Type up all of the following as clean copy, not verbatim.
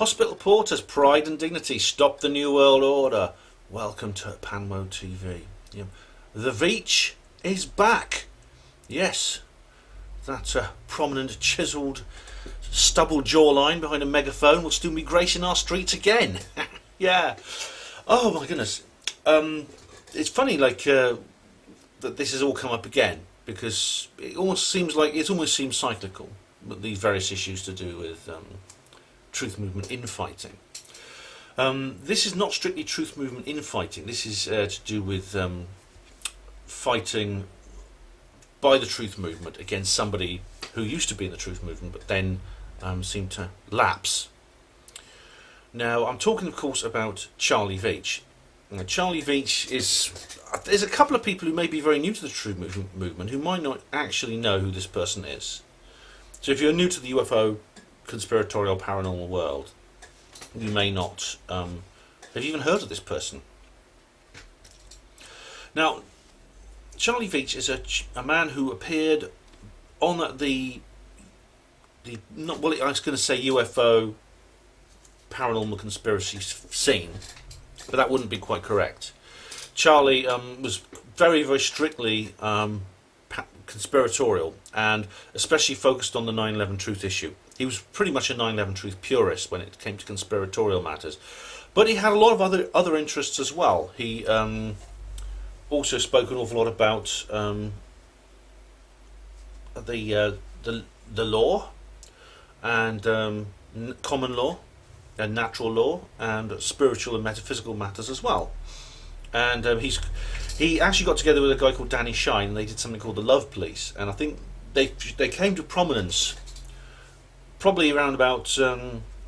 Hospital porters, pride and dignity, stop the New World Order. Welcome to Panmo TV. Yeah. The Veitch is back. Yes, that prominent, chiselled, stubble jawline behind a megaphone will soon be gracing our streets again. Yeah. Oh my goodness. It's funny, like that this has all come up again, because it almost seems cyclical. These various issues to do with truth movement infighting. This is not strictly truth movement infighting. This is to do with fighting by the truth movement against somebody who used to be in the truth movement but then seemed to lapse. Now, I'm talking, of course, about Charlie Veitch. Now, Charlie Veitch there's a couple of people who may be very new to the truth movement who might not actually know who this person is. So if you're new to the UFO, conspiratorial, paranormal world, you may not have even heard of this person. Now, Charlie Veitch is a man who appeared on I was going to say UFO, paranormal conspiracy scene, but that wouldn't be quite correct. Charlie was very, very strictly conspiratorial, and especially focused on the 9/11 truth issue. He was pretty much a 9/11 truth purist when it came to conspiratorial matters, but he had a lot of other interests as well. He also spoke an awful lot about the law and common law and natural law and spiritual and metaphysical matters as well. And he actually got together with a guy called Danny Shine, and they did something called the Love Police. And I think they came to prominence probably around about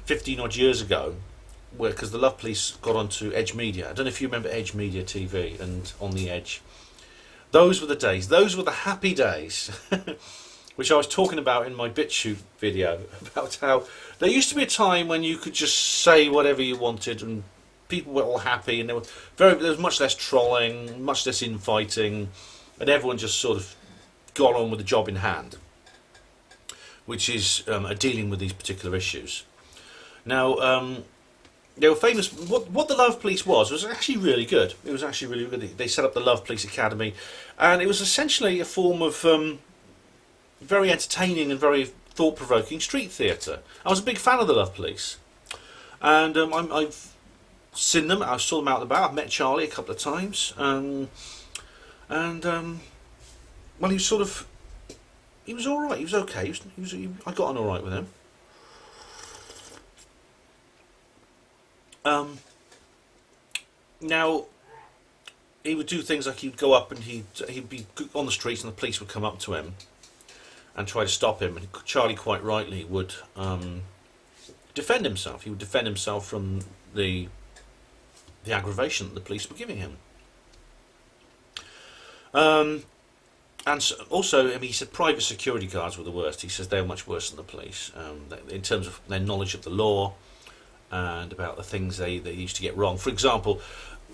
15 odd years ago, because the Love Police got onto Edge Media. I don't know if you remember Edge Media TV and On the Edge. Those were the days. Those were the happy days, which I was talking about in my BitChute video, about how there used to be a time when you could just say whatever you wanted and people were all happy, and there was much less trolling, much less infighting, and everyone just sort of got on with the job in hand, which is dealing with these particular issues. Now, they were famous. What the Love Police was actually really good. It was actually really good. They set up the Love Police Academy, and it was essentially a form of very entertaining and very thought-provoking street theatre. I was a big fan of the Love Police, and I've seen them. I saw them out and about. I've met Charlie a couple of times, well, he was all right. He was okay. I got on all right with him. Now, he would do things like he'd go up and he'd be on the streets, and the police would come up to him and try to stop him. And Charlie, quite rightly, would defend himself. He would defend himself from the aggravation that the police were giving him. And also, he said private security guards were the worst. He says they were much worse than the police in terms of their knowledge of the law and about the things they used to get wrong. For example,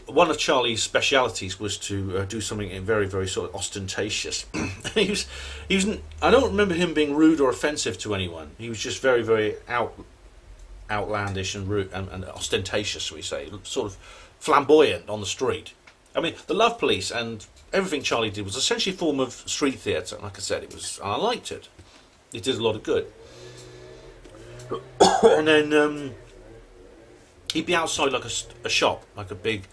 one of Charlie's specialities was to do something very, very sort of ostentatious. he was. I don't remember him being rude or offensive to anyone. He was just very, very outlandish and rude and ostentatious, shall we say, sort of flamboyant on the street. I mean, the Love Police and everything Charlie did was essentially a form of street theatre. Like I said, and I liked it. It did a lot of good. And then he'd be outside like a shop, like a big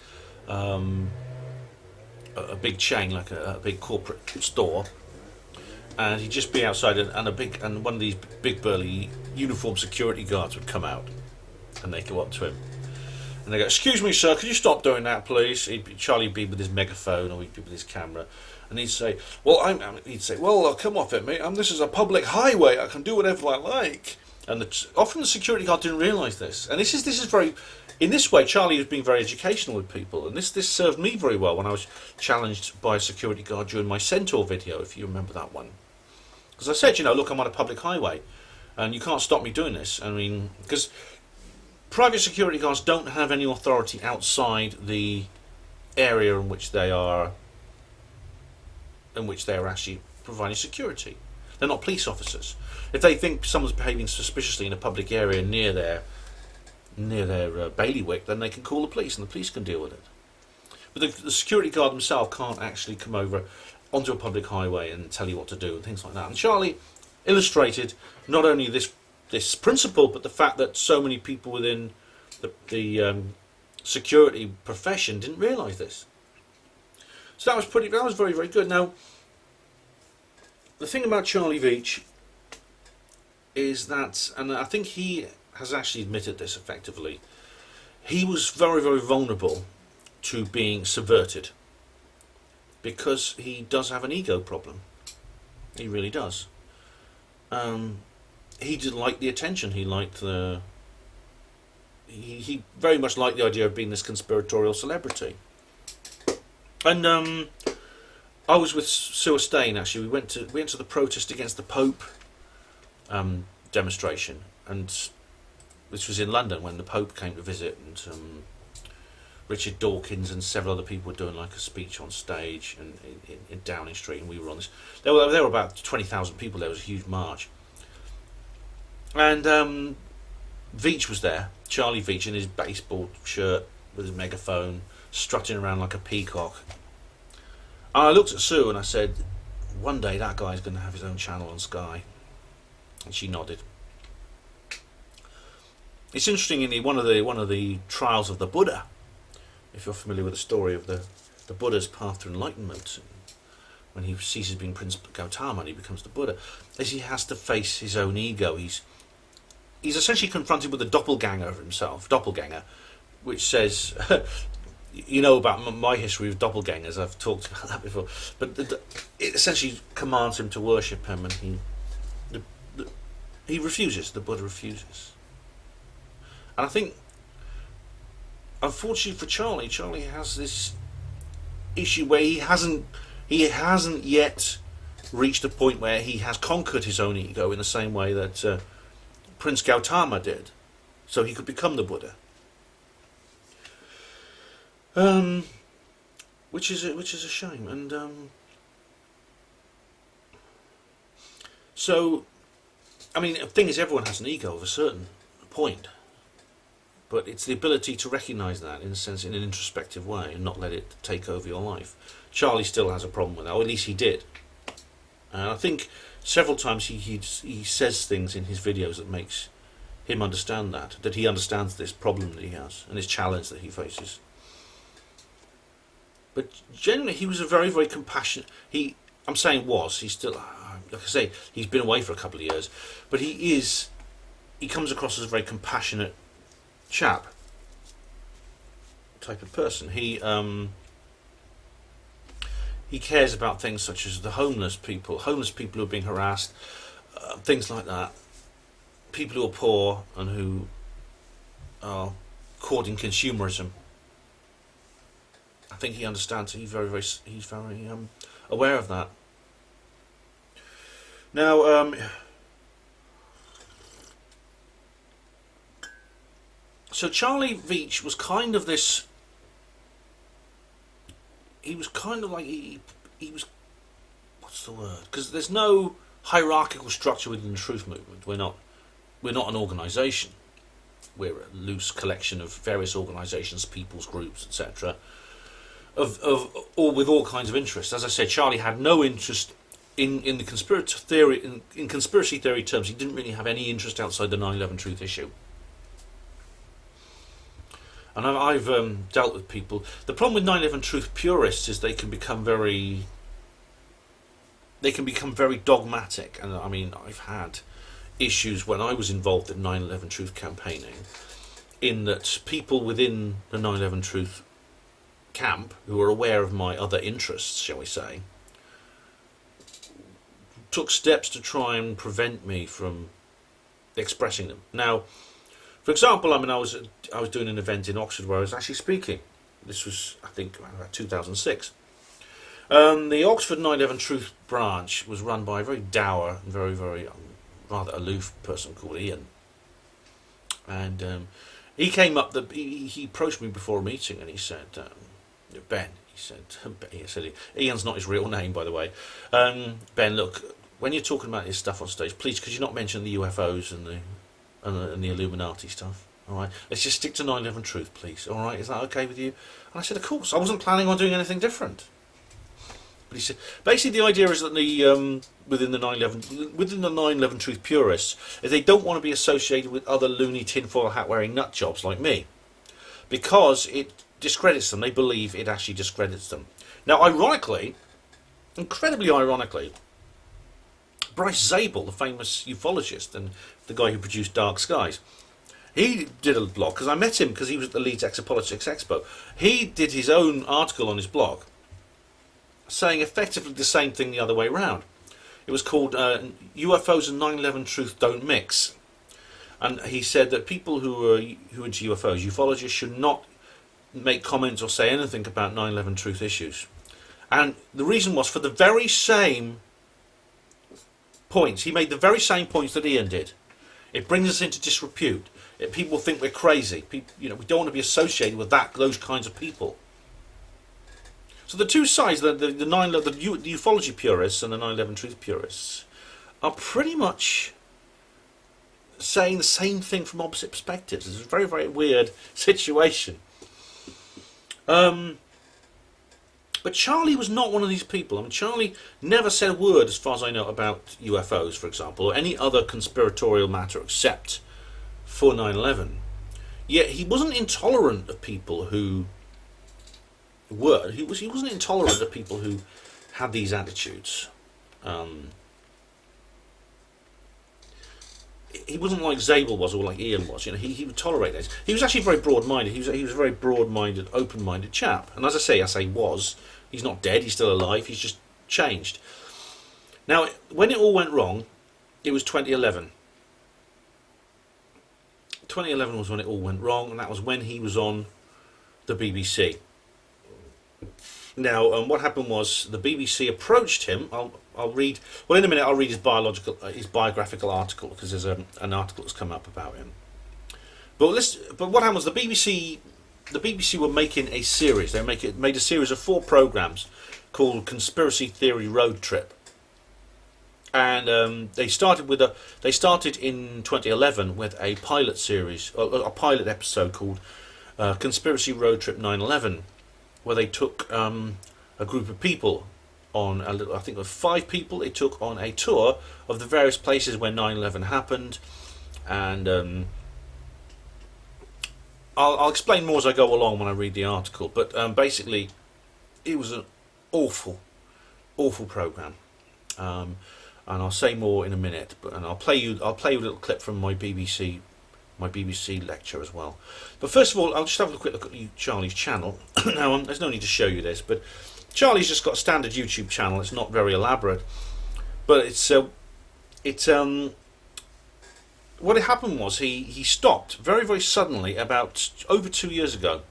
chain, like a big corporate store, and he'd just be outside, and one of these big burly uniformed security guards would come out, and they'd go up to him, and they go, "Excuse me, sir, could you stop doing that, please?" Charlie would be with his megaphone, or he'd be with his camera, and he'd say, "Well, come off it, mate. This is a public highway. I can do whatever I like." And often the security guard didn't realise this, and this is very. In this way, Charlie was being very educational with people, and this served me very well when I was challenged by a security guard during my Centaur video, if you remember that one. Because I said, look, I'm on a public highway, and you can't stop me doing this. I mean, because private security guards don't have any authority outside the area in which they are actually providing security. They're not police officers. If they think someone's behaving suspiciously in a public area near their near their bailiwick, then they can call the police, and the police can deal with it. But the security guard himself can't actually come over onto a public highway and tell you what to do and things like that. And Charlie illustrated not only this principle, but the fact that so many people within the security profession didn't realise this. So that was very, very good. Now, the thing about Charlie Veitch is that, and I think he has actually admitted this effectively, he was very, very vulnerable to being subverted, because he does have an ego problem. He really does. He didn't like the attention. He liked the... He very much liked the idea of being this conspiratorial celebrity. And I was with Sue Stain, actually. We went to the protest against the Pope demonstration, and this was in London when the Pope came to visit, and Richard Dawkins and several other people were doing like a speech on stage and in Downing Street, and we were on this. There were about 20,000 people. There was a huge march, and Veitch was there, Charlie Veitch, in his baseball shirt with his megaphone, strutting around like a peacock. And I looked at Sue and I said, "One day that guy's going to have his own channel on Sky." And she nodded. It's interesting, in one of the trials of the Buddha, if you're familiar with the story of the Buddha's path to enlightenment, when he ceases being Prince Gautama and he becomes the Buddha, is he has to face his own ego. He's essentially confronted with a doppelganger of himself, which says, you know about my history with doppelgangers, I've talked about that before, but it essentially commands him to worship him, and he refuses, the Buddha refuses. And I think, unfortunately for Charlie has this issue where he hasn't yet reached a point where he has conquered his own ego in the same way that Prince Gautama did, so he could become the Buddha. Which is a shame. And so, I mean, the thing is, everyone has an ego of a certain point. But it's the ability to recognise that, in a sense, in an introspective way, and not let it take over your life. Charlie still has a problem with that, or at least he did. And I think several times he says things in his videos that makes him understand that he understands this problem that he has, and this challenge that he faces. But generally, he was a very, very compassionate... he's still... like I say, he's been away for a couple of years, but he comes across as a very compassionate chap type of person. He cares about things such as the homeless people who are being harassed, things like that, people who are poor and who are caught in consumerism. I think he understands. He's very aware of that. Now, so Charlie Veitch was kind of this... He was kind of like... He was... What's the word? Because there's no hierarchical structure within the truth movement. We're not an organisation. We're a loose collection of various organisations, people's groups, etc. Of all with all kinds of interests. As I said, Charlie had no interest in the conspiracy theory. In conspiracy theory terms, he didn't really have any interest outside the 9/11 truth issue. And I've dealt with people. The problem with 9/11 truth purists is they can become very dogmatic. And I mean, I've had issues when I was involved in 9/11 truth campaigning, in that people within the 9/11 truth camp, who are aware of my other interests, shall we say, took steps to try and prevent me from expressing them. Now, for example, I mean, I was doing an event in Oxford where I was actually speaking. This was, I think, around about 2006. The Oxford 9/11 Truth branch was run by a very dour and very, very rather aloof person called Ian. And he came up. He approached me before a meeting, and he said, "Ben," he said, Ian's not his real name, by the way. "Ben, look, when you're talking about this stuff on stage, please, could you not mention the UFOs and the Illuminati stuff?" All right, let's just stick to 9/11 truth, please. All right, is that okay with you? And I said, of course. I wasn't planning on doing anything different. But he said, basically, the idea is that within the 9/11 truth purists, is they don't want to be associated with other loony tinfoil hat wearing nut jobs like me, because it discredits them. They believe it actually discredits them. Now, ironically, incredibly ironically, Bryce Zabel, the famous ufologist and the guy who produced Dark Skies, he did a blog, because I met him because he was at the Leeds Exopolitics Expo. He did his own article on his blog saying effectively the same thing the other way around. It was called UFOs and 9/11 Truth Don't Mix. And he said that people who are into UFOs, ufologists, should not make comments or say anything about 9/11 truth issues. And the reason was for the very same points. He made the very same points that Ian did. It brings us into disrepute. People think we're crazy. People, we don't want to be associated with those kinds of people. So the two sides, the ufology purists and the 9/11 truth purists, are pretty much saying the same thing from opposite perspectives. It's a very, very weird situation. But Charlie was not one of these people. I mean, Charlie never said a word, as far as I know, about UFOs, for example, or any other conspiratorial matter except for 9/11. Yet he wasn't intolerant of people who were. He wasn't intolerant of people who had these attitudes. He wasn't like Zabel was or like Ian was. He would tolerate this. He was actually very broad-minded. He was a very broad-minded, open-minded chap. And as I say was. He's not dead. He's still alive. He's just changed. Now, when it all went wrong, it was 2011. 2011 was when it all went wrong, and that was when he was on the BBC. Now, what happened was the BBC approached him. I'll read. Well, in a minute, I'll read his biographical article, because there's an article that's come up about him. But what happened was the BBC were making a series. They made a series of 4 programs called Conspiracy Theory Road Trip, and they started in 2011 with a pilot series, a pilot episode called Conspiracy Road Trip 9/11, where they took a group of people on I think it was 5 people. They took on a tour of the various places where 9/11 happened, and I'll explain more as I go along when I read the article. But basically, it was an awful program, and I'll say more in a minute. And I'll play you a little clip from my BBC lecture as well. But first of all, I'll just have a quick look at Charlie's channel. Now, there's no need to show you this, but Charlie's just got a standard YouTube channel. It's not very elaborate, but what had happened was he stopped very, very suddenly about over 2 years ago.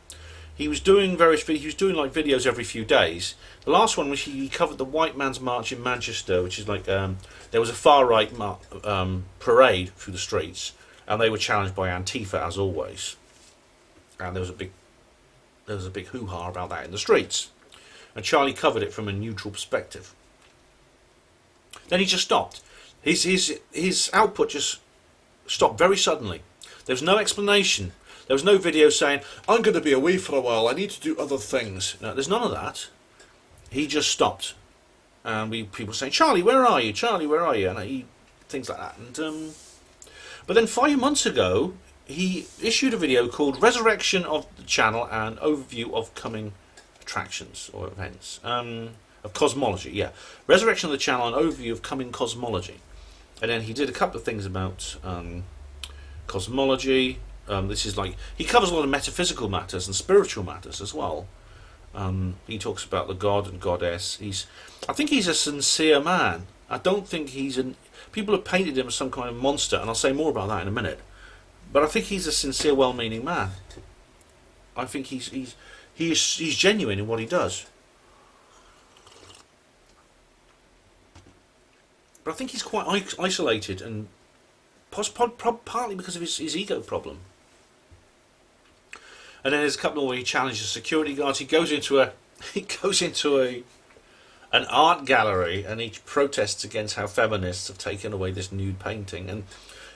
He was doing like videos every few days. The last one was he covered the White Man's March in Manchester, which is like there was a far right parade through the streets, and they were challenged by Antifa as always. And there was a big hoo-ha about that in the streets. And Charlie covered it from a neutral perspective. Then he just stopped. His output just stopped very suddenly. There was no explanation. There was no video saying, I'm going to be away for a while, I need to do other things. No, there's none of that. He just stopped. And people were saying, Charlie, where are you? Charlie, where are you? And things like that. And but then 5 months ago, he issued a video called Resurrection of the Channel and Overview of Coming Attractions or Events. Of Cosmology, yeah. Resurrection of the Channel and Overview of Coming Cosmology. And then he did a couple of things about cosmology. This is like, he covers a lot of metaphysical matters and spiritual matters as well. He talks about the god and goddess. I think he's a sincere man. I don't think people have painted him as some kind of monster, and I'll say more about that in a minute. But I think he's a sincere, well-meaning man. I think he's genuine in what he does. But I think he's quite isolated, and partly because of his ego problem. And then there's a couple where he challenges security guards. He goes into a an art gallery, and he protests against how feminists have taken away this nude painting. And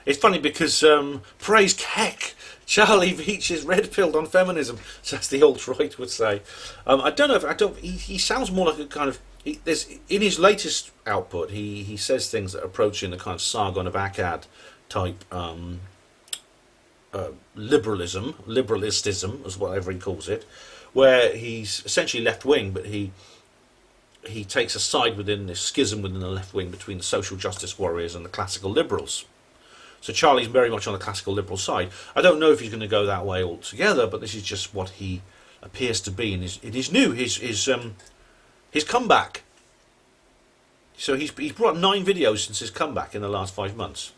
it's funny because praise Keck, Charlie Veitch is red-pilled on feminism, as the alt-right would say. I don't know if he sounds more like a kind of. There's in his latest output, he says things that are approaching the kind of Sargon of Akkad type liberalistism, as whatever he calls it, where he's essentially left-wing, but he takes a side within this schism within the left wing between the social justice warriors and the classical liberals. So Charlie's very much on the classical liberal side. I don't know if he's going to go that way altogether, but this is just what he appears to be. And it is new. His comeback. So he's brought 9 videos since his comeback in the last 5 months.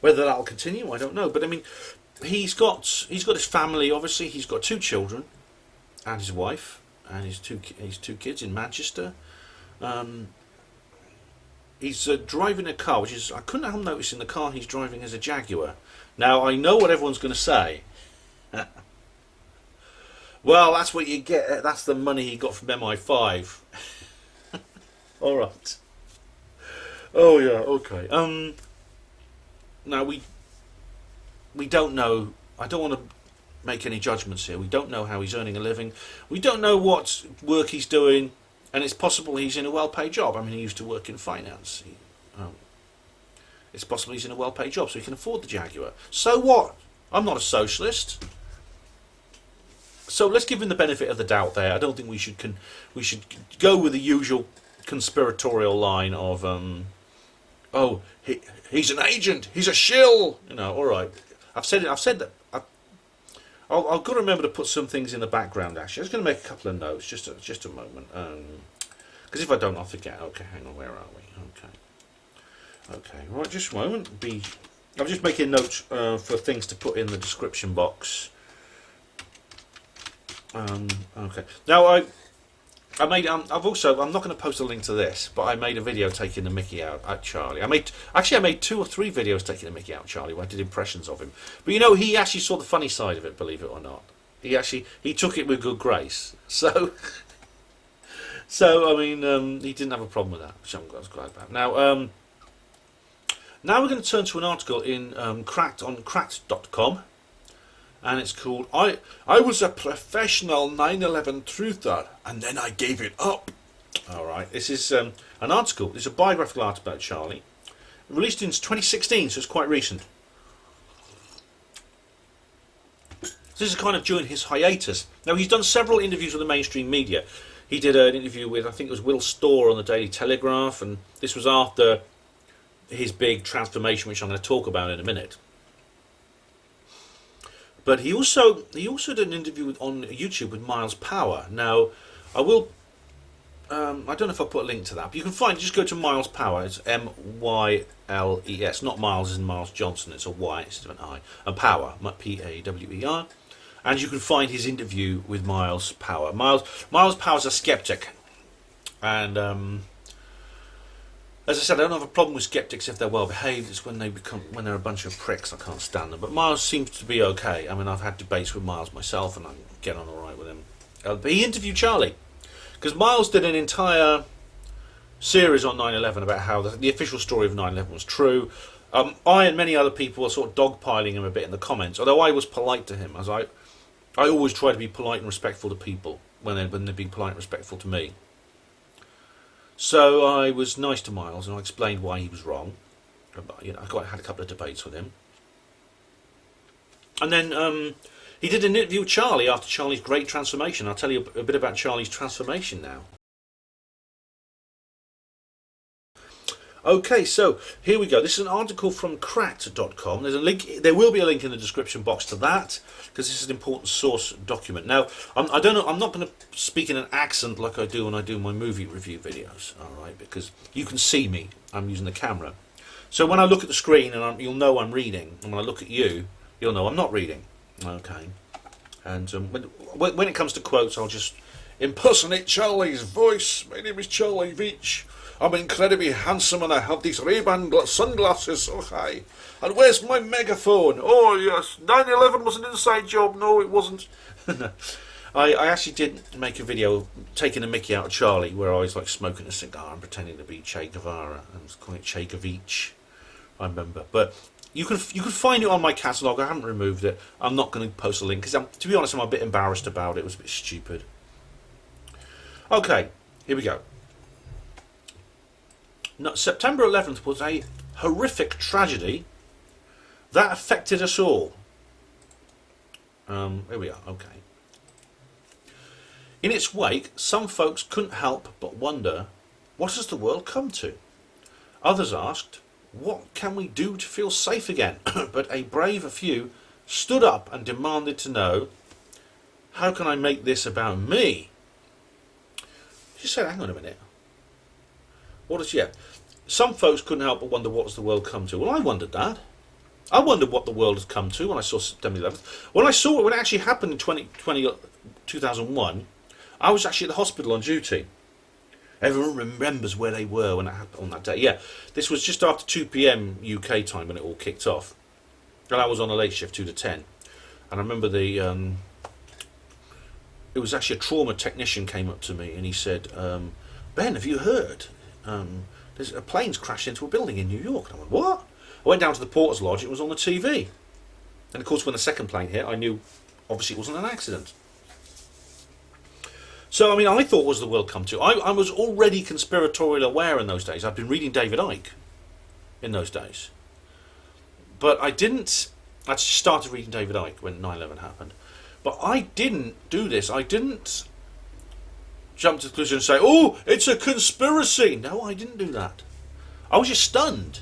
Whether that'll continue, I don't know. But I mean, he's got his family. Obviously, he's got 2 children and his wife. And his two kids in Manchester. He's driving a car, which is, I couldn't help noticing the car he's driving is a Jaguar. Now, I know what everyone's going to say. Well, that's what you get. That's the money he got from MI5. All right. Oh yeah. Okay. Now we don't know. I don't want to make any judgments here. We don't know how he's earning a living. We don't know what work he's doing, and it's possible he's in a well-paid job. I mean, he used to work in finance. It's possible he's in a well-paid job, so he can afford the Jaguar. So what? I'm not a socialist. So let's give him the benefit of the doubt there. I don't think we should go with the usual conspiratorial line of oh, he's an agent, he's a shill. You know, all right. I've said that. I've got to remember to put some things in the background. Actually, I was going to make a couple of notes. Just a moment. Because if I don't, I'll forget. Okay, hang on. Where are we? Okay. Right. Just a moment. I'm just making notes for things to put in the description box. Okay. Now I'm not going to post a link to this, but I made a video taking the mickey out at Charlie. I made 2 or 3 videos taking the mickey out of Charlie, where I did impressions of him. But you know, he actually saw the funny side of it, believe it or not. He took it with good grace. So I mean, he didn't have a problem with that, which I was glad about. Now we're going to turn to an article in cracked.com. And it's called I was a professional 9/11 truther and then I gave it up. Alright, this is an article. It's a biographical article about Charlie. Released in 2016, so it's quite recent. This is kind of during his hiatus. Now, he's done several interviews with the mainstream media. He did an interview with, I think it was Will Storr on the Daily Telegraph, and this was after his big transformation, which I'm going to talk about in a minute. But he also did an interview on YouTube with Myles Power. Now, I will. I don't know if I'll put a link to that, but you can find. Just go to Myles Power. It's MYLES, not Miles as in Miles Johnson. It's a Y instead of an I. And Power, PAWER. And you can find his interview with Myles Power. Myles Power's a skeptic, and as I said, I don't have a problem with skeptics if they're well behaved. It's when they're a bunch of pricks, I can't stand them. But Myles seems to be okay. I mean, I've had debates with Myles myself, and I get on all right with him. But he interviewed Charlie, because Myles did an entire series on 9/11 about how the official story of 9/11 was true. I and many other people were sort of dogpiling him a bit in the comments, although I was polite to him, as I always try to be polite and respectful to people when they're being polite and respectful to me. So I was nice to Myles, and I explained why he was wrong. You know, I had a couple of debates with him. And then he did an interview with Charlie after Charlie's great transformation. I'll tell you a bit about Charlie's transformation now. Okay, so here we go. This is an article from cracked.com. There's a link. There will be a link in the description box to that, because this is an important source document. Now, I don't know. I'm not going to speak in an accent like I do when I do my movie review videos. All right, because you can see me. I'm using the camera. So when I look at the screen, and you'll know I'm reading, and when I look at you, you'll know I'm not reading. Okay. And when it comes to quotes, I'll just impersonate Charlie's voice. My name is Charlie Veitch. I'm incredibly handsome and I have these Ray-Ban sunglasses so high. And where's my megaphone? Oh yes, 9/11 was an inside job. No, it wasn't. I actually did make a video taking a mickey out of Charlie, where I was like smoking a cigar and pretending to be Che Guevara and was calling it Che Veitch, I remember. But you can find it on my catalogue. I haven't removed it. I'm not going to post a link because, to be honest, I'm a bit embarrassed about it. It was a bit stupid. Okay, here we go. No, September 11th was a horrific tragedy that affected us all. Here we are. Okay. In its wake, some folks couldn't help but wonder, what has the world come to? Others asked, what can we do to feel safe again? But a brave few stood up and demanded to know, how can I make this about me? She said, hang on a minute. What is yet? Some folks couldn't help but wonder, what has the world come to? Well, I wondered that. I wondered what the world has come to when I saw September 11th. When I saw it, when it actually happened in 2001, I was actually at the hospital on duty. Everyone remembers where they were when it happened on that day. Yeah, this was just after 2 p.m. UK time when it all kicked off. And I was on a late shift, 2 to 10. And I remember it was actually a trauma technician came up to me and he said, Ben, have you heard? There's a plane's crashed into a building in New York. And I went, what? I went down to the Porter's Lodge, it was on the TV. And of course when the second plane hit, I knew obviously it wasn't an accident. So, I mean, I thought, was the world come to? I was already conspiratorial aware in those days. I'd been reading David Icke in those days. But I started reading David Icke when 9/11 happened. But I didn't do this. I didn't jump to the conclusion and say, oh, it's a conspiracy. No, I didn't do that. I was just stunned.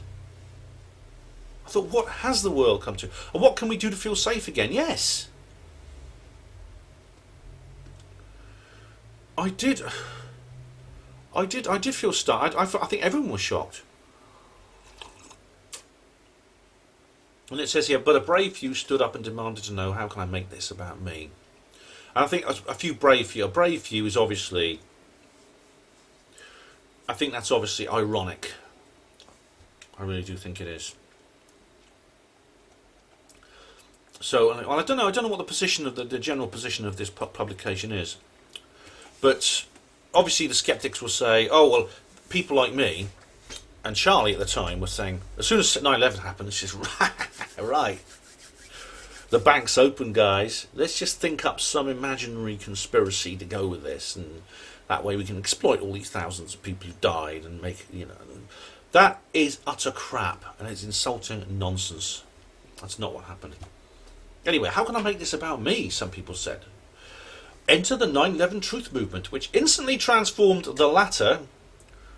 I thought, what has the world come to? And what can we do to feel safe again? Yes. I did feel stunned. I think everyone was shocked. And it says here, but a brave few stood up and demanded to know, how can I make this about me? And I think a brave few is obviously, I think that's obviously ironic. I really do think it is. So, I don't know what the position of the general position of this publication is. But obviously the skeptics will say, oh, well, people like me and Charlie at the time were saying, as soon as 9/11 happened, it's just, right, the bank's open, guys. Let's just think up some imaginary conspiracy to go with this. And that way we can exploit all these thousands of people who died and make, That is utter crap and it's insulting nonsense. That's not what happened. Anyway, how can I make this about me? Some people said. Enter the 9/11 truth movement, which instantly transformed the latter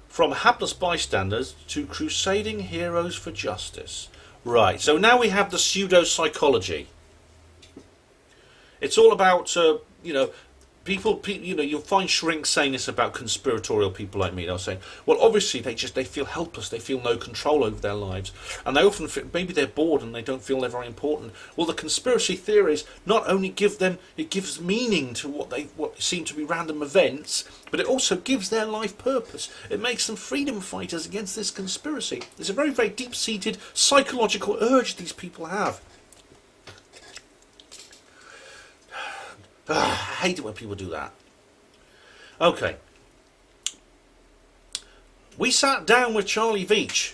from hapless bystanders to crusading heroes for justice. Right, so now we have the pseudo-psychology. It's all about, people, you'll find shrinks saying this about conspiratorial people like me. They'll say, well, obviously they feel helpless, they feel no control over their lives, and they often feel, maybe they're bored and they don't feel they're very important. Well, the conspiracy theories not only it gives meaning to what seem to be random events, but it also gives their life purpose. It makes them freedom fighters against this conspiracy. It's a very, very deep-seated psychological urge these people have. I hate it when people do that. Okay. We sat down with Charlie Veitch,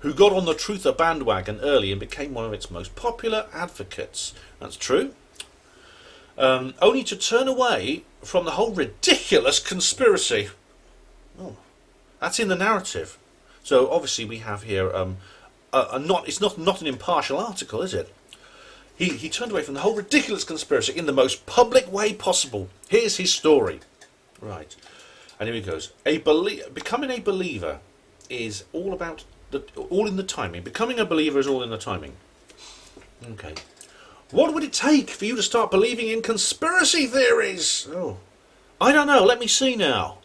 who got on the truther bandwagon early and became one of its most popular advocates. That's true. Only to turn away from the whole ridiculous conspiracy. Oh, that's in the narrative. So obviously we have here it's not an impartial article, is it? He turned away from the whole ridiculous conspiracy in the most public way possible. Here's his story. Right. And here he goes. Becoming a believer is all in the timing. Becoming a believer is all in the timing. Okay. What would it take for you to start believing in conspiracy theories? Oh, I don't know. Let me see now.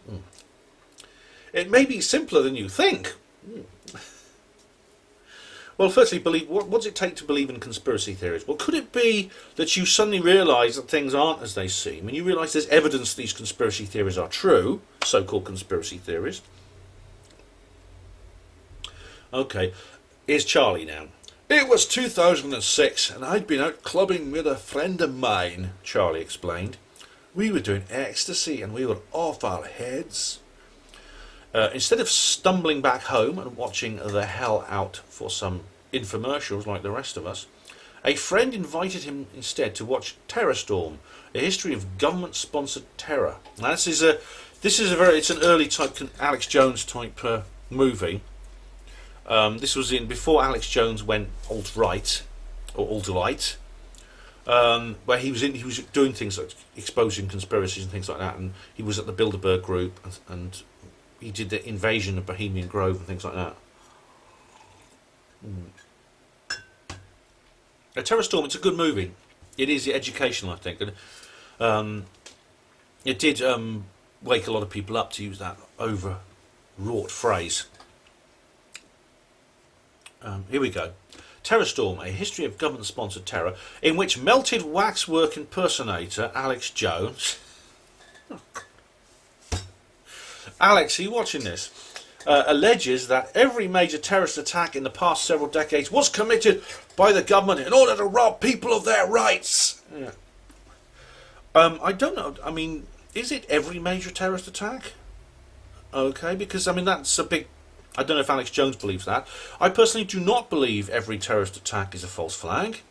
It may be simpler than you think. Well, firstly, what does it take to believe in conspiracy theories? Well, could it be that you suddenly realise that things aren't as they seem, and you realise there's evidence these conspiracy theories are true, so-called conspiracy theories? Okay, here's Charlie now. It was 2006, and I'd been out clubbing with a friend of mine, Charlie explained. We were doing ecstasy and we were off our heads. Instead of stumbling back home and watching the hell out for some infomercials like the rest of us, a friend invited him instead to watch Terror Storm, a history of government-sponsored terror. Now it's an early type Alex Jones type movie. This was in before Alex Jones went alt-right or alt-light, where he was doing things like exposing conspiracies and things like that, and he was at the Bilderberg Group and he did the invasion of Bohemian Grove and things like that. A Terror Storm, it's a good movie. It is educational, I think, and it did wake a lot of people up, to use that overwrought phrase. Here we go. Terror Storm, a history of government-sponsored terror, in which melted waxwork impersonator Alex Jones... Alex, are you watching this? Alleges that every major terrorist attack in the past several decades was committed by the government in order to rob people of their rights. Yeah. I don't know. I mean, is it every major terrorist attack? Okay, because, I mean, that's a big... I don't know if Alex Jones believes that. I personally do not believe every terrorist attack is a false flag.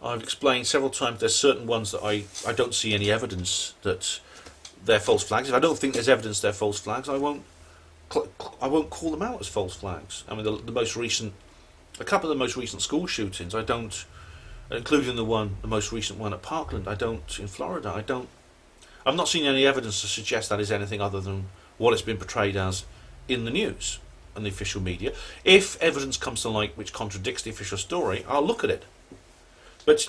I've explained several times there's certain ones that I don't see any evidence that they're false flags. If I don't think there's evidence they're false flags, I won't call them out as false flags. I mean, a couple of the most recent school shootings, I don't, including the most recent one at Parkland, in Florida, I've not seen any evidence to suggest that is anything other than what it's been portrayed as in the news and the official media. If evidence comes to light which contradicts the official story, I'll look at it. But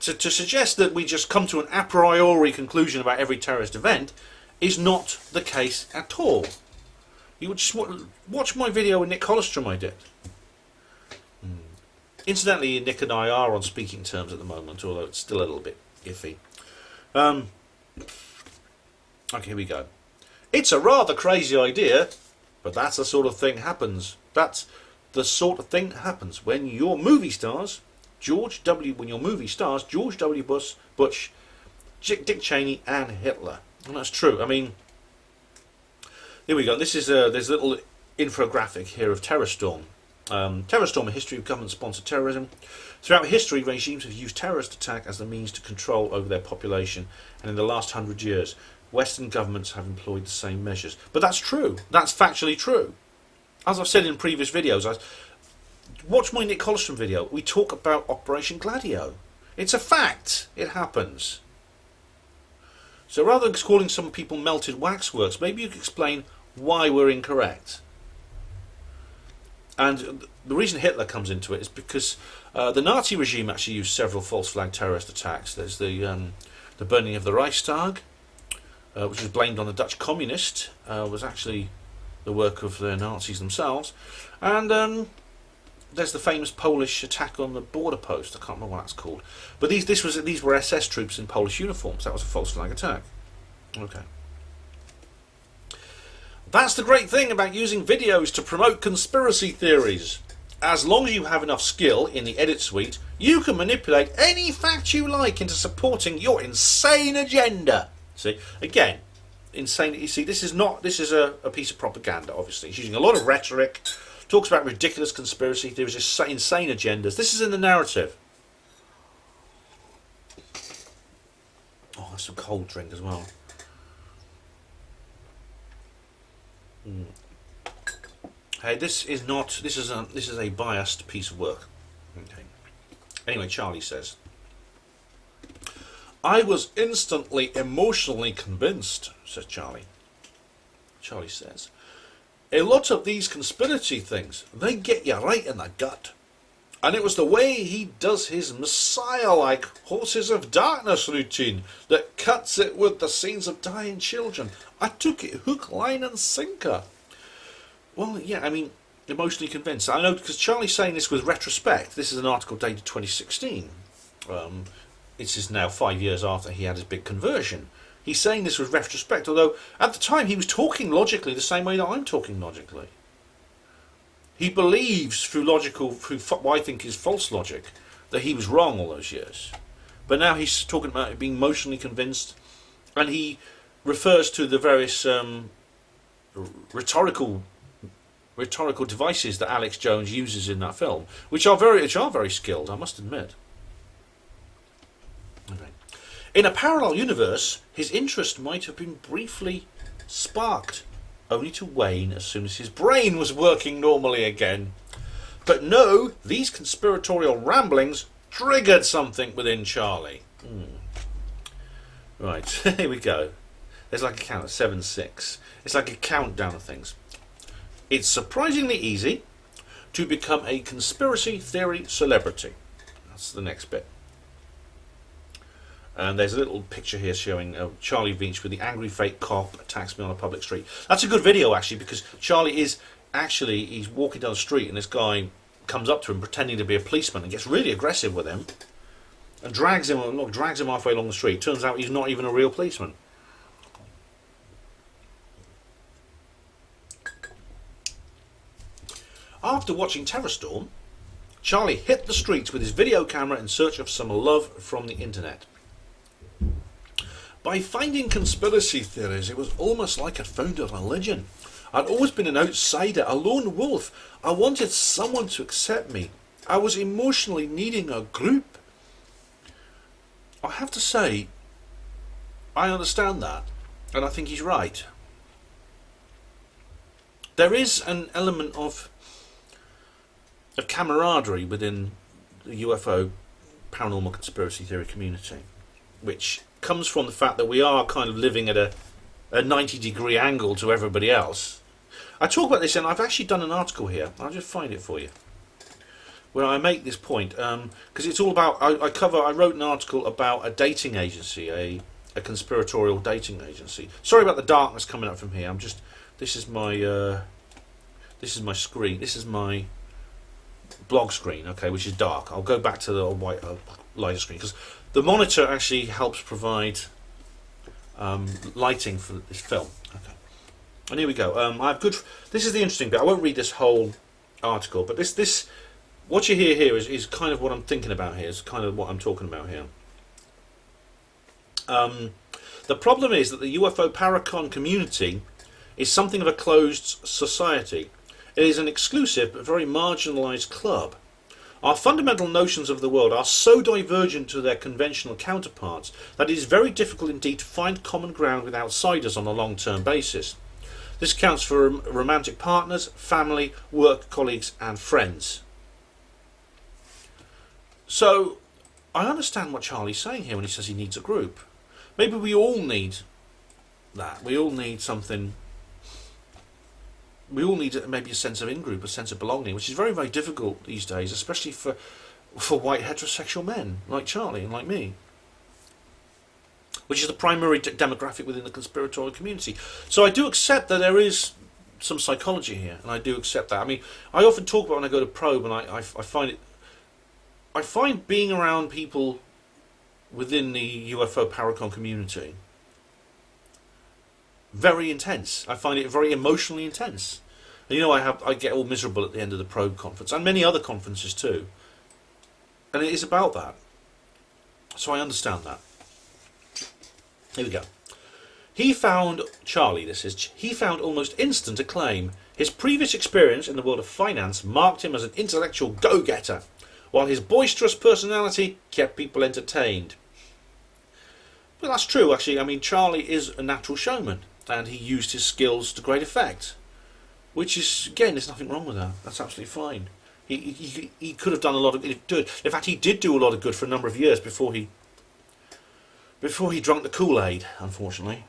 to suggest that we just come to an a priori conclusion about every terrorist event is not the case at all. You would just watch my video with Nick Holostrom I did. Incidentally, Nick and I are on speaking terms at the moment, although it's still a little bit iffy. Okay, here we go. It's a rather crazy idea, but that's the sort of thing happens. That's the sort of thing that happens when your movie stars George W. Bush, Dick Cheney, and Hitler. And that's true. I mean, here we go. There's a little infographic here of Terror Storm. Terror Storm, a history of government-sponsored terrorism. Throughout history, regimes have used terrorist attack as the means to control over their population, and in the last 100 years, Western governments have employed the same measures. But that's true. That's factually true. As I've said in previous videos, watch my Nick Holostrom video. We talk about Operation Gladio. It's a fact. It happens. So rather than calling some people melted waxworks, maybe you could explain why we're incorrect. And the reason Hitler comes into it is because the Nazi regime actually used several false flag terrorist attacks. There's the burning of the Reichstag, which was blamed on the Dutch communists, was actually the work of the Nazis themselves. And there's the famous Polish attack on the border post. I can't remember what that's called. But these were SS troops in Polish uniforms. That was a false flag attack. Okay. That's the great thing about using videos to promote conspiracy theories. As long as you have enough skill in the edit suite, you can manipulate any fact you like into supporting your insane agenda. See, again, insane. You see, this is a piece of propaganda. Obviously, it's using a lot of rhetoric. Talks about ridiculous conspiracy theories, insane agendas. This is in the narrative. Oh, that's some cold drink as well. Hey, this is a biased piece of work. Okay. Anyway, Charlie says, I was instantly emotionally convinced, says Charlie. Charlie says, a lot of these conspiracy things, they get you right in the gut. And it was the way he does his Messiah-like Horses of Darkness routine that cuts it with the scenes of dying children. I took it hook, line and sinker. Well, yeah, I mean, emotionally convinced. I know, because Charlie's saying this with retrospect. This is an article dated 2016. This is now 5 years after he had his big conversion. He's saying this with retrospect, although at the time he was talking logically the same way that I'm talking logically. He believes through what I think is false logic, that he was wrong all those years. But now he's talking about being emotionally convinced and he refers to the various rhetorical devices that Alex Jones uses in that film, which are very skilled, I must admit. Okay. In a parallel universe, his interest might have been briefly sparked, only to wane as soon as his brain was working normally again. But no, these conspiratorial ramblings triggered something within Charlie. Right, here we go. There's like a count of 7, 6. It's like a countdown of things. It's surprisingly easy to become a conspiracy theory celebrity. That's the next bit. And there's a little picture here showing Charlie Veitch with the angry fake cop attacks me on a public street. That's a good video, actually, because Charlie is actually, he's walking down the street and this guy comes up to him pretending to be a policeman and gets really aggressive with him and drags him halfway along the street. Turns out he's not even a real policeman. After watching Terrorstorm, Charlie hit the streets with his video camera in search of some love from the internet. By finding conspiracy theories, it was almost like I'd found a religion. I'd always been an outsider, a lone wolf. I wanted someone to accept me. I was emotionally needing a group. I have to say, I understand that, and I think he's right. There is an element of camaraderie within the UFO paranormal conspiracy theory community, which comes from the fact that we are kind of living at a 90-degree angle to everybody else. I talk about this, and I've actually done an article here. I'll just find it for you, where I make this point, because it's all about. I wrote an article about a dating agency, a conspiratorial dating agency. Sorry about the darkness coming up from here. This is my screen. This is my blog screen, okay, which is dark. I'll go back to the white lighter screen because the monitor actually helps provide lighting for this film. Okay, and here we go. I have good. This is the interesting bit. I won't read this whole article, but this what you hear here is kind of what I'm thinking about here. Is kind of what I'm talking about here. The problem is that the UFO paracon community is something of a closed society. It is an exclusive but very marginalised club. Our fundamental notions of the world are so divergent to their conventional counterparts that it is very difficult indeed to find common ground with outsiders on a long-term basis. This counts for romantic partners, family, work colleagues and friends. So, I understand what Charlie's saying here when he says he needs a group. Maybe we all need that. We all need something. We all need maybe a sense of in-group, a sense of belonging, which is very, very difficult these days, especially for white heterosexual men like Charlie and like me, which is the primary demographic within the conspiratorial community. So I do accept that there is some psychology here, and I do accept that. I mean, I often talk about when I go to Probe, and I find being around people within the UFO paracon community very intense. I find it very emotionally intense. And, you know, I get all miserable at the end of the Probe conference and many other conferences too. And it is about that. So I understand that. Here we go. He found almost instant acclaim. His previous experience in the world of finance marked him as an intellectual go-getter, while his boisterous personality kept people entertained. But that's true, actually. I mean, Charlie is a natural showman, and he used his skills to great effect, which is, again, there's nothing wrong with that. That's absolutely fine. He could have done a lot of good. In fact, he did do a lot of good for a number of years before he drank the Kool-Aid, unfortunately.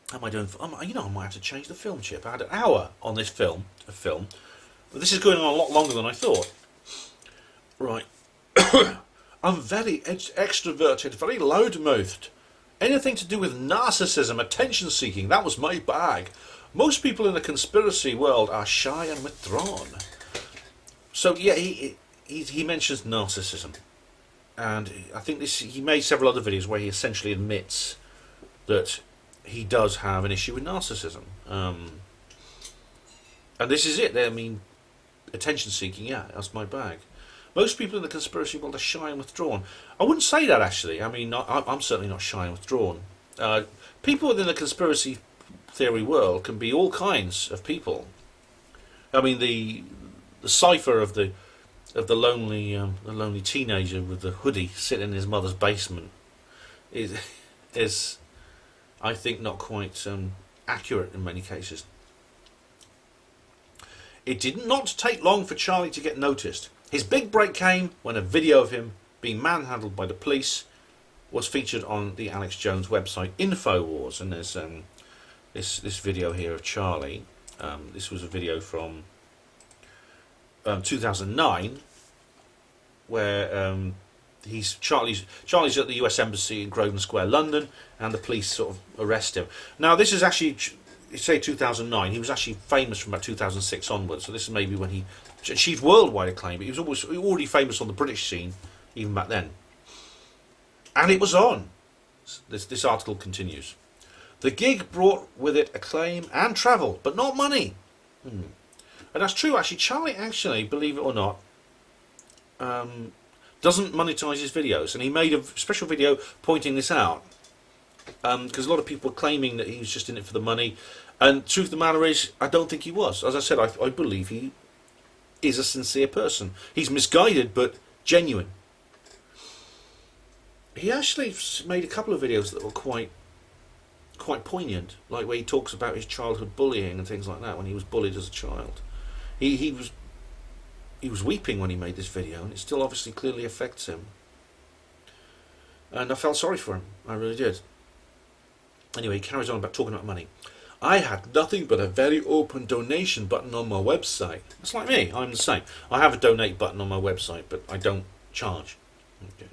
How am I doing? You know, I might have to change the film chip. I had an hour on this film, but this is going on a lot longer than I thought. Right. I'm very extroverted, very loud-mouthed. Anything to do with narcissism, attention-seeking, that was my bag. Most people in the conspiracy world are shy and withdrawn. So, yeah, he mentions narcissism. And I think he made several other videos where he essentially admits that he does have an issue with narcissism. And this is it. I mean, attention-seeking, yeah, that's my bag. Most people in the conspiracy world are shy and withdrawn. I wouldn't say that, actually. I mean, I'm certainly not shy and withdrawn. People within the conspiracy theory world can be all kinds of people. I mean, the cipher of the lonely teenager with the hoodie sitting in his mother's basement is I think, not quite accurate in many cases. It did not take long for Charlie to get noticed. His big break came when a video of him being manhandled by the police was featured on the Alex Jones website InfoWars, and there's this video here of Charlie. This was a video from 2009, where Charlie's at the US Embassy in Grosvenor Square, London, and the police sort of arrest him. Now, this is actually, say 2009. He was actually famous from about 2006 onwards. So this is maybe when he achieved worldwide acclaim. But he was already famous on the British scene even back then. And it was on. This article continues. The gig brought with it acclaim and travel, but not money. And that's true, actually. Charlie, actually, believe it or not, doesn't monetize his videos. And he made a special video pointing this out. Because a lot of people were claiming that he was just in it for the money. And truth of the matter is, I don't think he was. As I said, I believe he is a sincere person. He's misguided, but genuine. He actually made a couple of videos that were quite poignant, like where he talks about his childhood bullying and things like that, when he was bullied as a child. He was weeping when he made this video, and it still obviously clearly affects him. And I felt sorry for him, I really did. Anyway, he carries on about talking about money. I had nothing but a very open donation button on my website. It's like me, I'm the same. I have a donate button on my website, but I don't charge. Okay.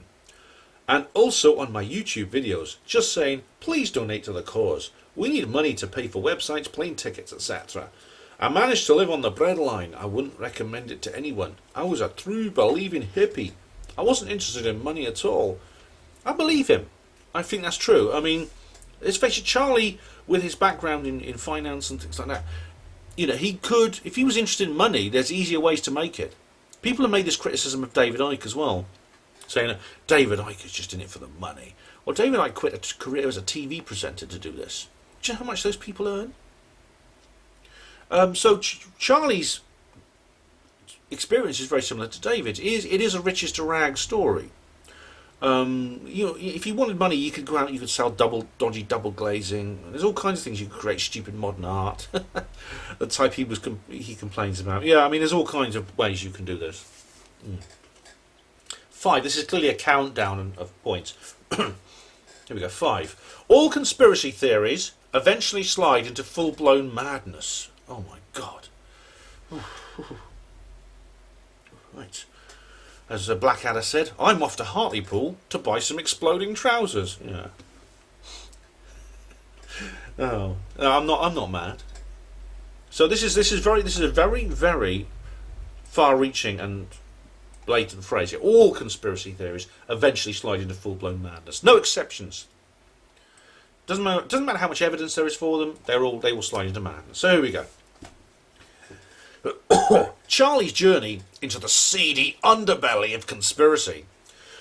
And also on my YouTube videos, just saying, please donate to the cause. We need money to pay for websites, plane tickets, etc. I managed to live on the breadline. I wouldn't recommend it to anyone. I was a true believing hippie. I wasn't interested in money at all. I believe him. I think that's true. I mean, let's face it, Charlie, with his background in finance and things like that, you know, he could, if he was interested in money, there's easier ways to make it. People have made this criticism of David Icke as well, saying David Icke is just in it for the money. Well, David Icke quit a career as a TV presenter to do this. Do you know how much those people earn? So Charlie's experience is very similar to David's. It is a riches to rags story. You know, if you wanted money, you could go out, you could sell dodgy double glazing. There's all kinds of things you could create, stupid modern art, the type he complains about. Yeah, I mean, there's all kinds of ways you can do this. 5. This is clearly a countdown of points. Here we go. 5. All conspiracy theories eventually slide into full-blown madness. Oh my God. Right. As Blackadder said, I'm off to Hartlepool to buy some exploding trousers. Yeah. Oh, no, I'm not mad. So this is a very, very far-reaching and blatant phrase. All conspiracy theories eventually slide into full-blown madness. No exceptions. Doesn't matter how much evidence there is for them. They will slide into madness. So here we go. Charlie's journey into the seedy underbelly of conspiracy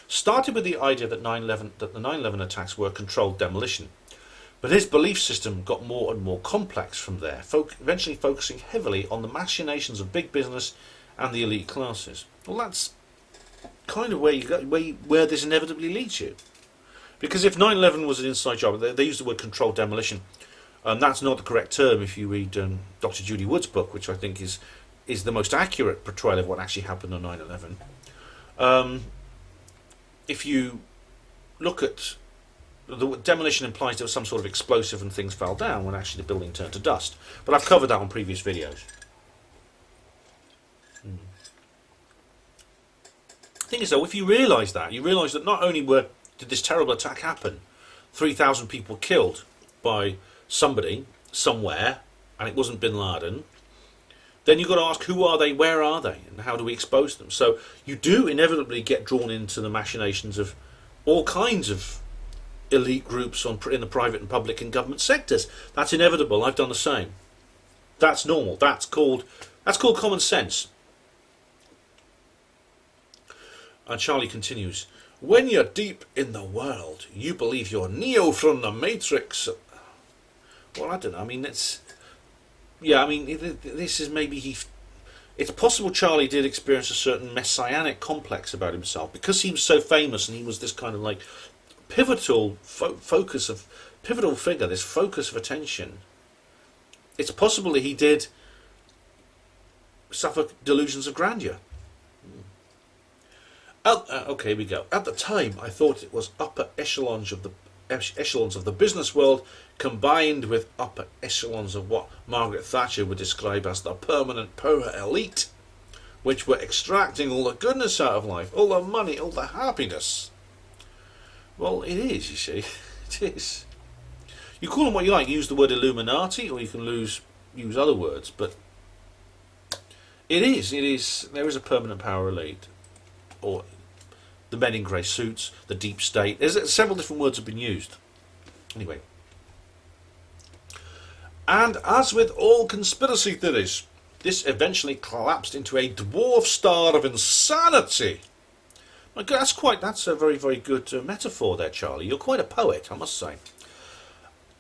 started with the idea that the 9/11 attacks were a controlled demolition, but his belief system got more and more complex from there, eventually focusing heavily on the machinations of big business and the elite classes. Well, that's kind of where this inevitably leads you, because if 9/11 was an inside job, they use the word controlled demolition. That's not the correct term if you read Dr. Judy Wood's book, which I think is the most accurate portrayal of what actually happened on 9/11. If you look at the demolition, implies there was some sort of explosive and things fell down when actually the building turned to dust. But I've covered that on previous videos. The thing is, though, if you realise that, not only did this terrible attack happen, 3,000 people killed by somebody, somewhere, and it wasn't Bin Laden, then you've got to ask, who are they, where are they, and how do we expose them? So you do inevitably get drawn into the machinations of all kinds of elite groups in the private and public and government sectors. That's inevitable. I've done the same. That's normal. That's called common sense. And Charlie continues, when you're deep in the world, you believe you're Neo from the Matrix. Well, I don't know. I mean, it's... Yeah, I mean, this is maybe he... It's possible Charlie did experience a certain messianic complex about himself because he was so famous and he was this kind of like pivotal pivotal figure, this focus of attention. It's possible that he did suffer delusions of grandeur. Okay, here we go. At the time, I thought it was upper echelons of the business world combined with upper echelons of what Margaret Thatcher would describe as the permanent poor elite, which were extracting all the goodness out of life, all the money, all the happiness. Well, it is, you see. It is. You call them what you like. Use the word Illuminati, or you can use other words, but it is. There is a permanent power elite, or the men in grey suits, the deep state. There's several different words have been used. Anyway. And as with all conspiracy theories, this eventually collapsed into a dwarf star of insanity. That's a very, very good metaphor there, Charlie. You're quite a poet, I must say.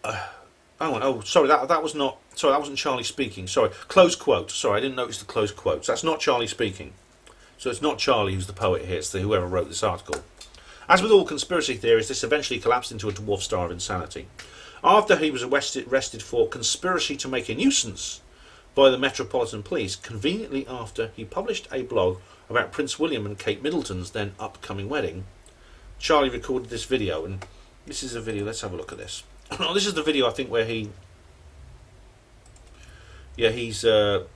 Sorry, that wasn't Charlie speaking. Sorry, close quote. Sorry, I didn't notice the close quotes. That's not Charlie speaking. So it's not Charlie who's the poet here, it's whoever wrote this article. As with all conspiracy theories, this eventually collapsed into a dwarf star of insanity. After he was arrested for conspiracy to make a nuisance by the Metropolitan Police, conveniently after he published a blog about Prince William and Kate Middleton's then upcoming wedding, Charlie recorded this video, and this is a video, let's have a look at this. This is the video, I think, where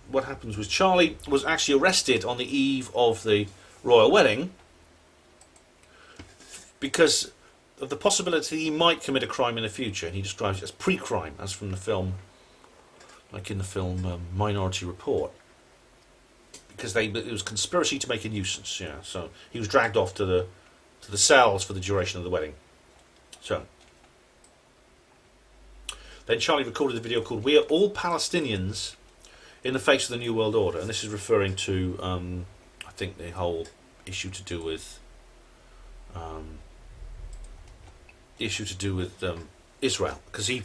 what happens was Charlie was actually arrested on the eve of the royal wedding because of the possibility he might commit a crime in the future, and he describes it as pre-crime, as from the film, like in the film Minority Report, because it was conspiracy to make a nuisance. Yeah, so he was dragged off to the cells for the duration of the wedding. So then Charlie recorded a video called "We Are All Palestinians in the Face of the New World Order," and this is referring to I think the whole issue to do with Israel, because he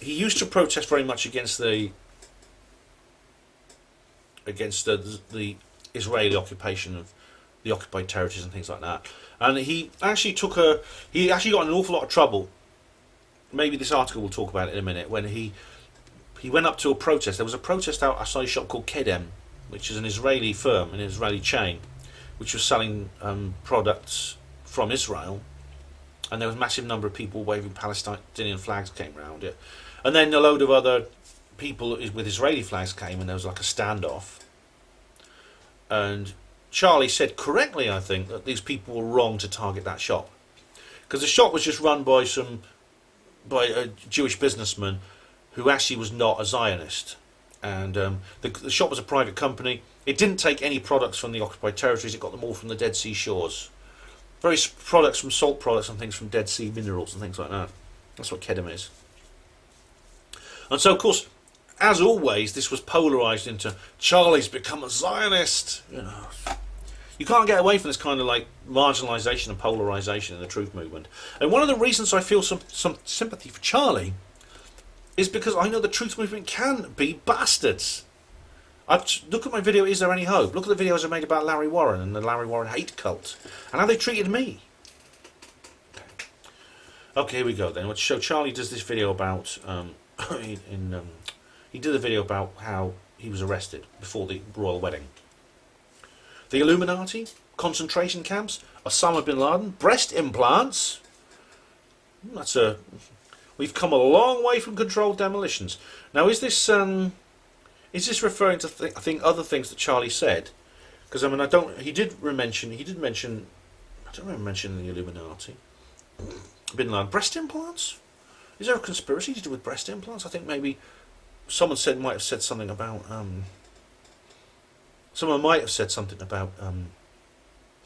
used to protest very much against the Israeli occupation of the occupied territories and things like that, and he actually got in an awful lot of trouble. Maybe this article will talk about it in a minute, when he went up to a protest. There was a protest outside a shop called Kedem, which is an Israeli firm, an Israeli chain, which was selling products from Israel, and there was a massive number of people waving Palestinian flags came around it, and then a load of other people with Israeli flags came, and there was like a standoff, and Charlie said correctly, I think, that these people were wrong to target that shop, because the shop was just run by a Jewish businessman who actually was not a Zionist, and the shop was a private company. It didn't take any products from the occupied territories, it got them all from the Dead Sea shores. Various products from salt products and things from Dead Sea minerals and things like that. That's what Kedem is. And so, of course, as always, this was polarised into Charlie's become a Zionist. You can't get away from this kind of like marginalisation and polarisation in the truth movement. And one of the reasons I feel some sympathy for Charlie is because I know the truth movement can be bastards. Look at my video, Is There Any Hope? Look at the videos I made about Larry Warren and the Larry Warren hate cult, and how they treated me. Okay, here we go then. So Charlie does this video about he did a video about how he was arrested before the royal wedding. The Illuminati, concentration camps, Osama bin Laden, breast implants. We've come a long way from controlled demolitions. Now, is this referring to I think other things that Charlie said? Because I mean, he did mention. I don't remember mentioning the Illuminati. Bin Laden, breast implants. Is there a conspiracy to do with breast implants? I think maybe someone might have said something about. Someone might have said something about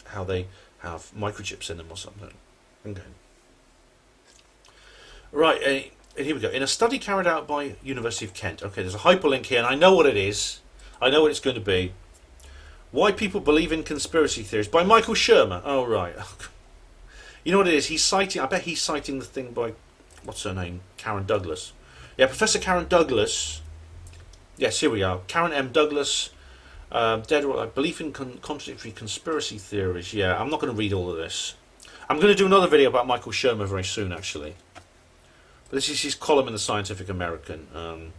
how they have microchips in them or something. Okay. Right, here we go. In a study carried out by University of Kent. Okay, there's a hyperlink here, and I know what it is. I know what it's going to be. Why People Believe in Conspiracy Theories by Michael Shermer. Oh, right. You know what it is? He's citing, I bet he's citing the thing by, what's her name? Karen Douglas. Yeah, Professor Karen Douglas. Yes, here we are. Karen M. Douglas. Dead or Alive, Belief in Contradictory Conspiracy Theories. Yeah, I'm not going to read all of this. I'm going to do another video about Michael Shermer very soon, actually. But this is his column in the Scientific American.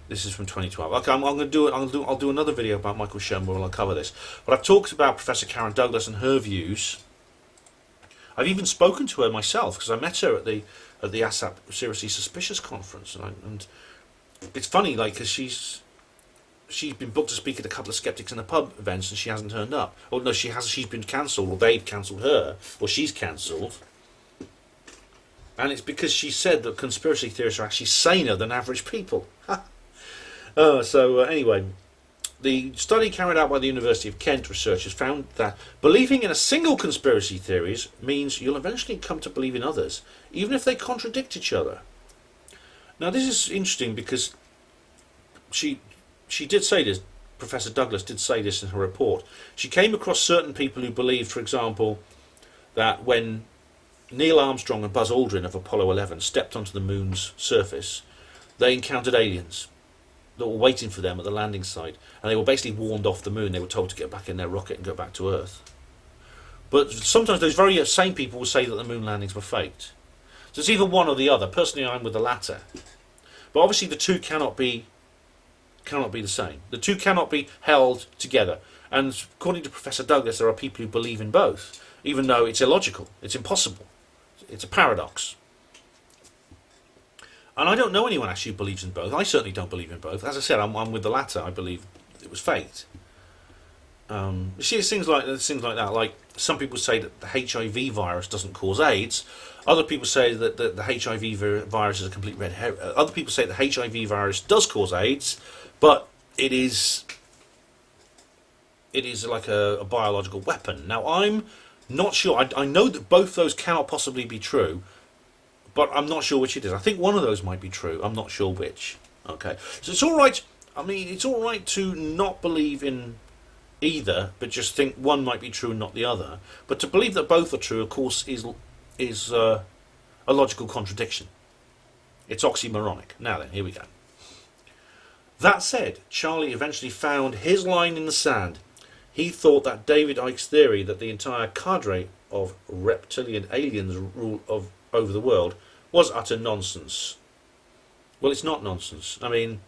This is from 2012. Okay, I'm going to do it. I'll do another video about Michael Shermer where I'll cover this. But I've talked about Professor Karen Douglas and her views. I've even spoken to her myself because I met her at the ASAP Seriously Suspicious conference, and it's funny, like, because she's been booked to speak at a couple of Skeptics in the Pub events and she hasn't turned up. Oh no, she has. She's been cancelled, or they've cancelled her, or she's cancelled. And it's because she said that conspiracy theorists are actually saner than average people. Anyway, the study carried out by the University of Kent researchers found that believing in a single conspiracy theories means you'll eventually come to believe in others, even if they contradict each other. Now this is interesting because she did say this, Professor Douglas did say this in her report. She came across certain people who believed, for example, that when Neil Armstrong and Buzz Aldrin of Apollo 11 stepped onto the moon's surface, they encountered aliens that were waiting for them at the landing site, and they were basically warned off the moon. They were told to get back in their rocket and go back to Earth. But sometimes those very same people will say that the moon landings were faked. So it's either one or the other. Personally, I'm with the latter. But obviously the two cannot be the same. The two cannot be held together. And according to Professor Douglas, there are people who believe in both, even though it's illogical, it's impossible, it's a paradox. And I don't know anyone actually who believes in both. I certainly don't believe in both. As I said, I'm with the latter. I believe it was faked. You see, it's things like that. Like, some people say that the HIV virus doesn't cause AIDS. Other people say that the HIV virus is a complete red herring. Other people say the HIV virus does cause AIDS, but it is like a biological weapon. Now, I'm not sure. I know that both those cannot possibly be true, but I'm not sure which it is. I think one of those might be true. I'm not sure which. Okay, so it's all right. I mean, it's all right to not believe in either, but just think one might be true and not the other. But to believe that both are true, of course, is a logical contradiction. It's oxymoronic. Now then, here we go. That said, Charlie eventually found his line in the sand. He thought that David Icke's theory that the entire cadre of reptilian aliens rule over the world was utter nonsense. Well, it's not nonsense. I mean,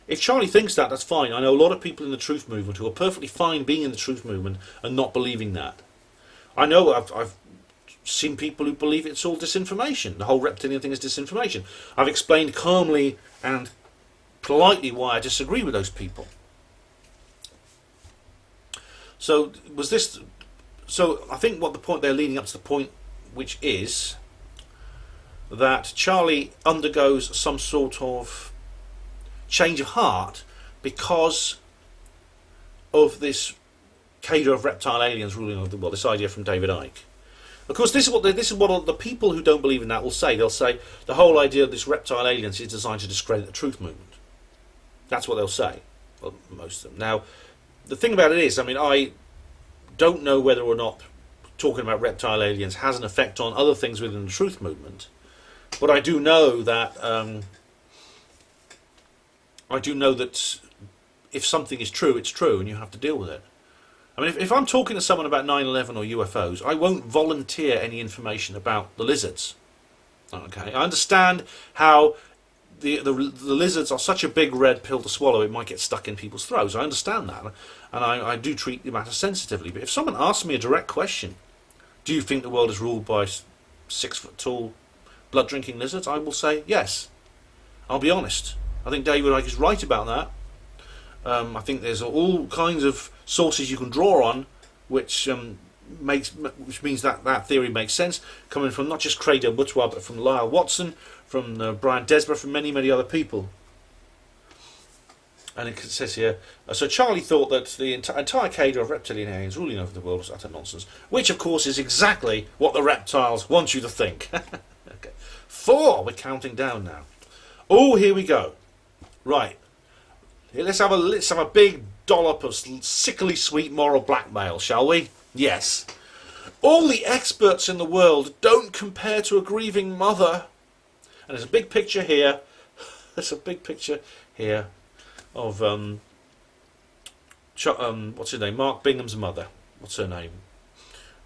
if Charlie thinks that, that's fine. I know a lot of people in the truth movement who are perfectly fine being in the truth movement and not believing that. I know I've seen people who believe it's all disinformation. The whole reptilian thing is disinformation. I've explained calmly and politely why I disagree with those people. So I think what the point they're leading up to the point, which is that Charlie undergoes some sort of change of heart because of this cadre of reptile aliens ruling over the world. This idea from David Icke. Of course, this is what the people who don't believe in that will say. They'll say the whole idea of this reptile aliens is designed to discredit the truth movement. That's what they'll say. Well, most of them. Now, the thing about it is, I mean, I don't know whether or not talking about reptile aliens has an effect on other things within the truth movement, but I do know that if something is true, it's true, and you have to deal with it. I mean, if I'm talking to someone about 9/11 or UFOs, I won't volunteer any information about the lizards. Okay, I understand how the lizards are such a big red pill to swallow, it might get stuck in people's throats. I understand that, and I do treat the matter sensitively. But if someone asks me a direct question, do you think the world is ruled by 6-foot-tall, blood-drinking lizards? I will say yes. I'll be honest. I think David Icke is right about that. I think there's all kinds of sources you can draw on, which means that theory makes sense, coming from not just Credo Mutwa, but from Lyle Watson, from Brian Desborough, from many other people. And it says here, so Charlie thought that the entire cadre of reptilian aliens ruling over the world was utter nonsense, which of course is exactly what the reptiles want you to think. Okay. 4, we're counting down now. Oh, here we go. Right. Let's have a big dollop of sickly sweet moral blackmail, shall we? Yes. All the experts in the world don't compare to a grieving mother. And there's a big picture here. There's a big picture here of what's her name? Mark Bingham's mother. What's her name?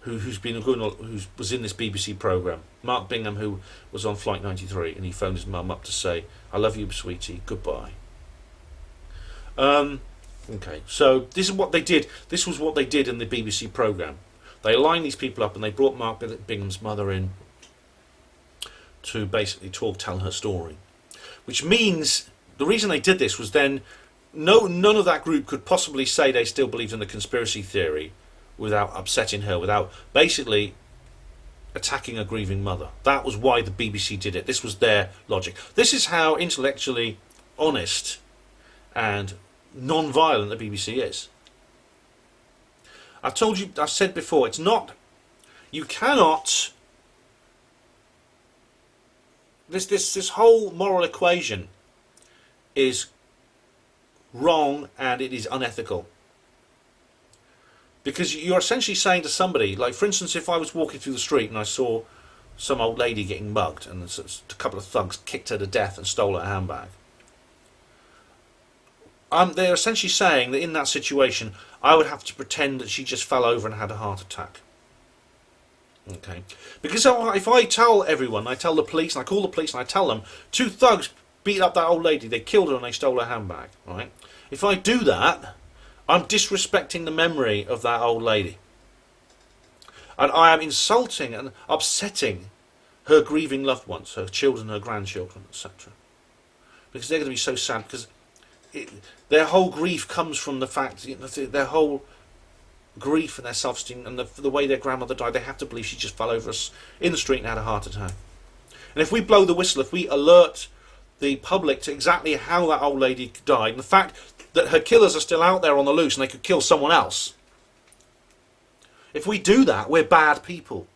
Who was in this BBC programme. Mark Bingham, who was on Flight 93, and he phoned his mum up to say, "I love you, sweetie. Goodbye." Okay, so this is what they did. This was what they did in the BBC programme. They lined these people up and they brought Mark Bingham's mother in to basically tell her story. Which means the reason they did this was then none of that group could possibly say they still believed in the conspiracy theory without upsetting her, without basically attacking a grieving mother. That was why the BBC did it. This was their logic. This is how intellectually honest and non-violent the BBC is. I've said before, it's not, you cannot, this whole moral equation is wrong and it is unethical. Because you're essentially saying to somebody, like for instance, if I was walking through the street and I saw some old lady getting mugged and a couple of thugs kicked her to death and stole her handbag. They're essentially saying that in that situation, I would have to pretend that she just fell over and had a heart attack. Okay, because if I tell everyone, I tell the police, and I call the police and I tell them, 2 thugs beat up that old lady, they killed her and they stole her handbag. Right? If I do that, I'm disrespecting the memory of that old lady, and I am insulting and upsetting her grieving loved ones, her children, her grandchildren, etc. Because they're going to be so sad because their whole grief comes from the fact, their whole grief and their self-esteem and the way their grandmother died, they have to believe she just fell over us in the street and had a heart attack. And if we blow the whistle, if we alert the public to exactly how that old lady died, and the fact that her killers are still out there on the loose and they could kill someone else, if we do that, we're bad people.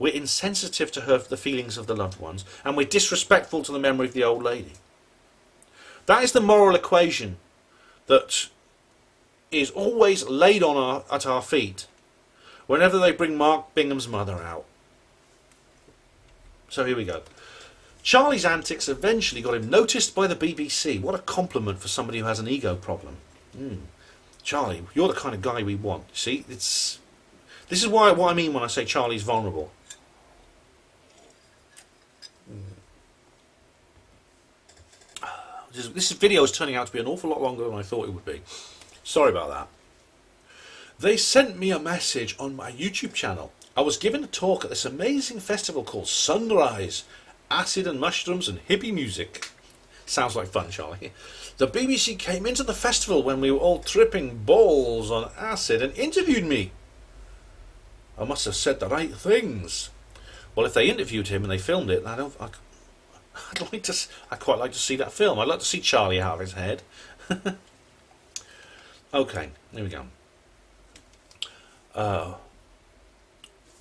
We're insensitive to the feelings of the loved ones, and we're disrespectful to the memory of the old lady. That is the moral equation that is always laid at our feet whenever they bring Mark Bingham's mother out. So here we go. Charlie's antics eventually got him noticed by the BBC. What a compliment for somebody who has an ego problem. Charlie, you're the kind of guy we want. See, this is what I mean when I say Charlie's vulnerable. This video is turning out to be an awful lot longer than I thought it would be. Sorry about that. They sent me a message on my YouTube channel. I was given a talk at this amazing festival called Sunrise. Acid and mushrooms and hippie music. Sounds like fun, Charlie. The BBC came into the festival when we were all tripping balls on acid and interviewed me. I must have said the right things. Well, if they interviewed him and they filmed it, I'd quite like to see that film. I'd like to see Charlie out of his head. Okay, here we go.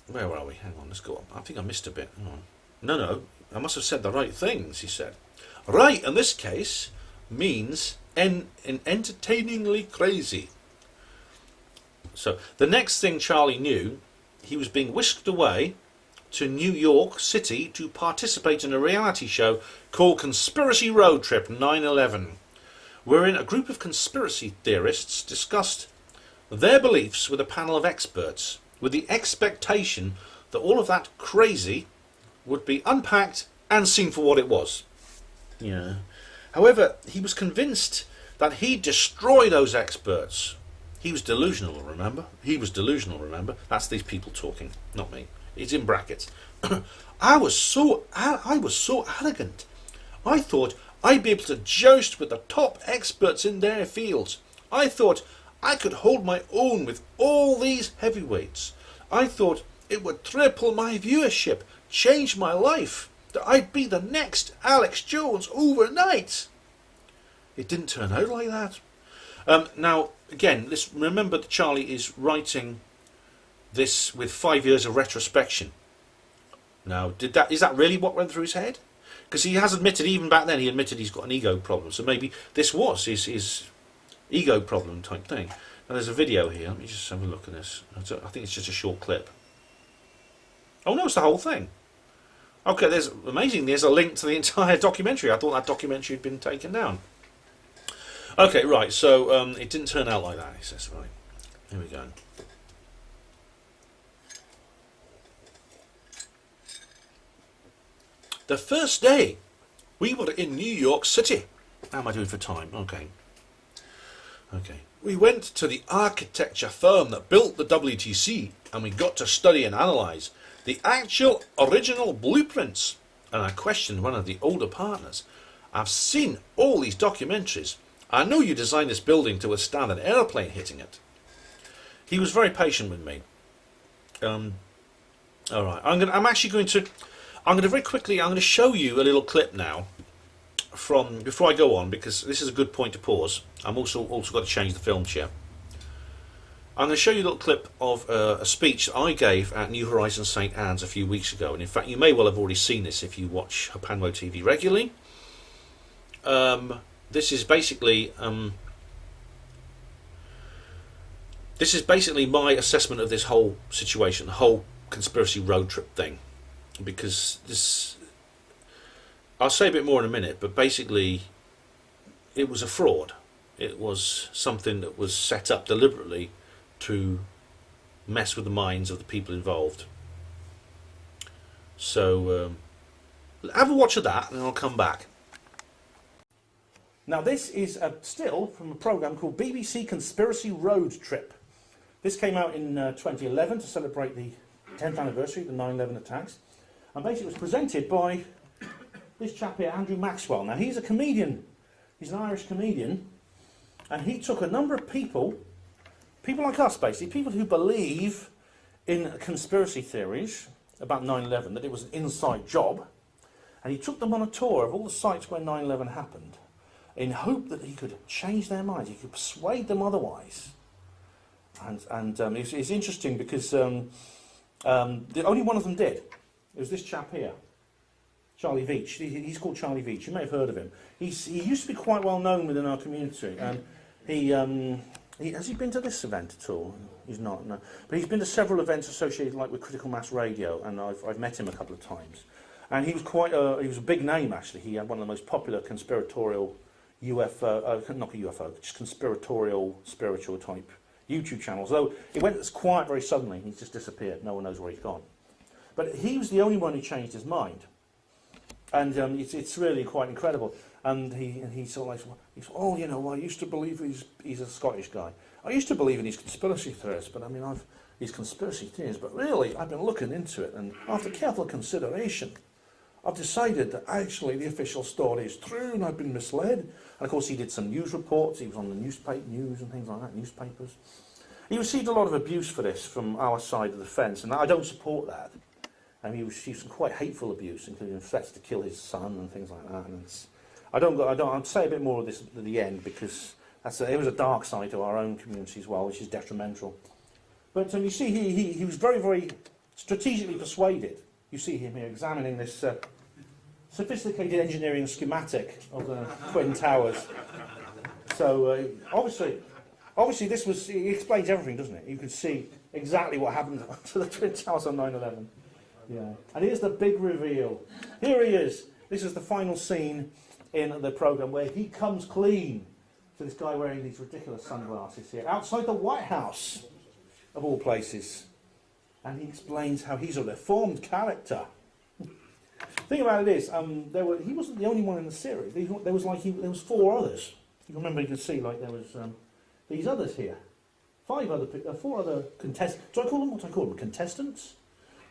Where are we? Hang on, let's go on. I think I missed a bit. Hang on. No, I must have said the right things, he said. Right, in this case, means entertainingly crazy. So, the next thing Charlie knew, he was being whisked away to New York City to participate in a reality show called Conspiracy Road Trip 9/11, wherein a group of conspiracy theorists discussed their beliefs with a panel of experts, with the expectation that all of that crazy would be unpacked and seen for what it was. Yeah. However, he was convinced that he'd destroy those experts. He was delusional, remember? He was delusional, remember? That's these people talking, not me. It's in brackets. I was so arrogant. I thought I'd be able to joust with the top experts in their fields. I thought I could hold my own with all these heavyweights. I thought it would triple my viewership, change my life, that I'd be the next Alex Jones overnight. It didn't turn out like that. Now, again, let's remember that Charlie is writing this with 5 years of retrospection. Now, is that really what went through his head? Because he has admitted, even back then, he admitted he's got an ego problem. So maybe this was his ego problem type thing. Now there's a video here. Let me just have a look at this. I think it's just a short clip. Oh no, it's the whole thing. Okay, there's amazing. There's a link to the entire documentary. I thought that documentary had been taken down. Okay, right. So it didn't turn out like that. He says, right. Here we go. The first day, we were in New York City. How am I doing for time? Okay. Okay. We went to the architecture firm that built the WTC, and we got to study and analyse the actual original blueprints. And I questioned one of the older partners. I've seen all these documentaries. I know you designed this building to withstand an aeroplane hitting it. He was very patient with me. All right. I'm going to very quickly. I'm going to show you a little clip now from before I go on, because this is a good point to pause. I'm also got to change the film chair. I'm going to show you a little clip of a speech that I gave at New Horizons St Anne's a few weeks ago, and in fact you may well have already seen this if you watch Hapanwo TV regularly. This is basically my assessment of this whole situation, the whole conspiracy road trip thing, because this, I'll say a bit more in a minute, but basically it was a fraud. It was something that was set up deliberately to mess with the minds of the people involved. So have a watch of that and I'll come back. Now this is a still from a programme called BBC Conspiracy Road Trip. This came out in 2011 to celebrate the 10th anniversary of the 9/11 attacks, and basically it was presented by this chap here, Andrew Maxwell. Now he's a comedian, he's an Irish comedian, and he took a number of people like us basically, people who believe in conspiracy theories about 9/11, that it was an inside job, and he took them on a tour of all the sites where 9/11 happened, in hope that he could change their minds, he could persuade them otherwise. And it's interesting because the only one of them did. It was this chap here, Charlie Veitch. He's called Charlie Veitch. You may have heard of him. He used to be quite well known within our community, and has he been to this event at all? He's not, no. But he's been to several events associated, like with Critical Mass Radio, and I've met him a couple of times. And he was he was a big name actually. He had one of the most popular conspiratorial just conspiratorial spiritual type YouTube channels. Though it went quiet very suddenly, he's just disappeared. No one knows where he's gone. But he was the only one who changed his mind, and it's really quite incredible. And he sort of like, oh, you know, I used to believe he's a Scottish guy. I used to believe in these conspiracy theories, but I mean these conspiracy theories. But really, I've been looking into it, and after careful consideration, I've decided that actually the official story is true, and I've been misled. And of course, he did some news reports. He was on the news and things like that, newspapers. He received a lot of abuse for this from our side of the fence, and I don't support that. And he received some quite hateful abuse, including threats to kill his son and things like that. And I'll say a bit more of this at the end, because it was a dark side to our own community as well, which is detrimental. But you see, he was very, very strategically persuaded. You see him here examining this sophisticated engineering schematic of the Twin Towers. So obviously this was, it explains everything, doesn't it? You can see exactly what happened to the Twin Towers on 9/11. Yeah. And here's the big reveal. Here he is. This is the final scene in the programme where he comes clean to this guy wearing these ridiculous sunglasses here, outside the White House, of all places. And he explains how he's a reformed character. The thing about it is, he wasn't the only one in the series. There was 4 others. You remember, you can see, like, there was these others here. 4 other contestants. Do I call them, what do I call them? Contestants?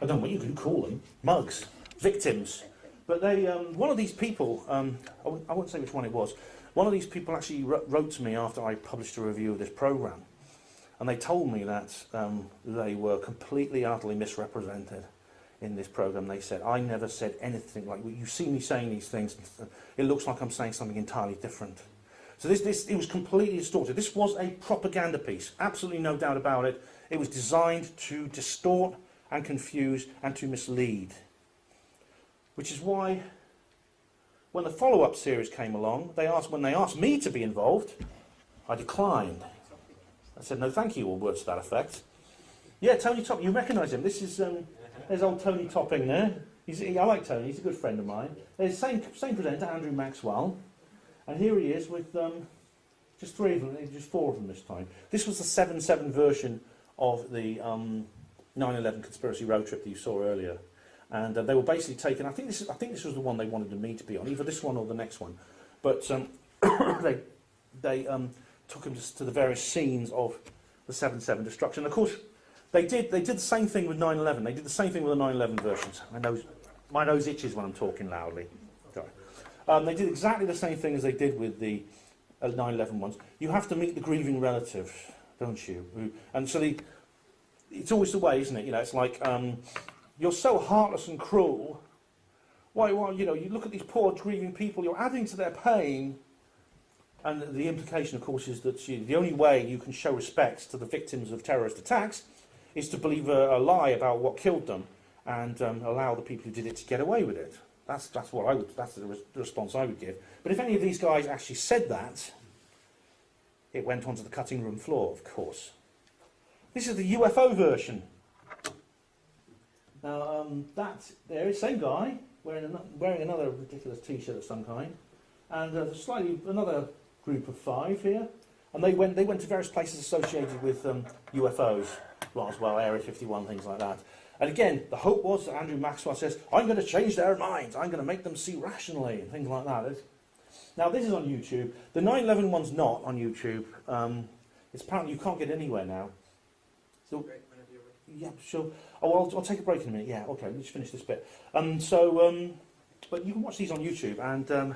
I don't know what you can call them. Mugs. Victims. But they, one of these people, I won't say which one it was, one of these people actually wrote to me after I published a review of this programme. And they told me that they were completely, utterly misrepresented in this programme. They said, I never said anything like, you see me saying these things, it looks like I'm saying something entirely different. So it was completely distorted. This was a propaganda piece, absolutely no doubt about it. It was designed to distort and confuse and to mislead. Which is why, when the follow-up series came along, when they asked me to be involved, I declined. I said, no thank you, or words to that effect. Yeah, Tony Topping, you recognise him. This is, there's old Tony Topping there. I like Tony, he's a good friend of mine. There's the same presenter, Andrew Maxwell. And here he is with just three of them, just four of them this time. This was the 7/7 version of the 9/11 conspiracy road trip that you saw earlier. And they were basically taken, I think this was the one they wanted me to be on, either this one or the next one. But they took him to the various scenes of the 7/7 destruction. Of course, they did the same thing with 9/11. They did the same thing with the 9/11 versions. My nose itches when I'm talking loudly. Sorry. They did exactly the same thing as they did with the 9/11 ones. You have to meet the grieving relative, don't you? And so it's always the way, isn't it? You know, it's like you're so heartless and cruel. Why? You know, you look at these poor grieving people. You're adding to their pain. And the implication, of course, is that the only way you can show respect to the victims of terrorist attacks is to believe a lie about what killed them and allow the people who did it to get away with it. That's the response I would give. But if any of these guys actually said that, it went onto the cutting room floor, of course. This is the UFO version. Now, there is same guy wearing another ridiculous T-shirt of some kind, and another group of five here, and they went to various places associated with UFOs, Roswell, Area 51, things like that. And again, the hope was that Andrew Maxwell says, I'm going to change their minds, I'm going to make them see rationally, and things like that. Now, this is on YouTube. The 9/11 one's not on YouTube. It's apparently you can't get anywhere now. So, yeah, sure. Oh, I'll take a break in a minute. Yeah, okay, let's finish this bit. But you can watch these on YouTube, and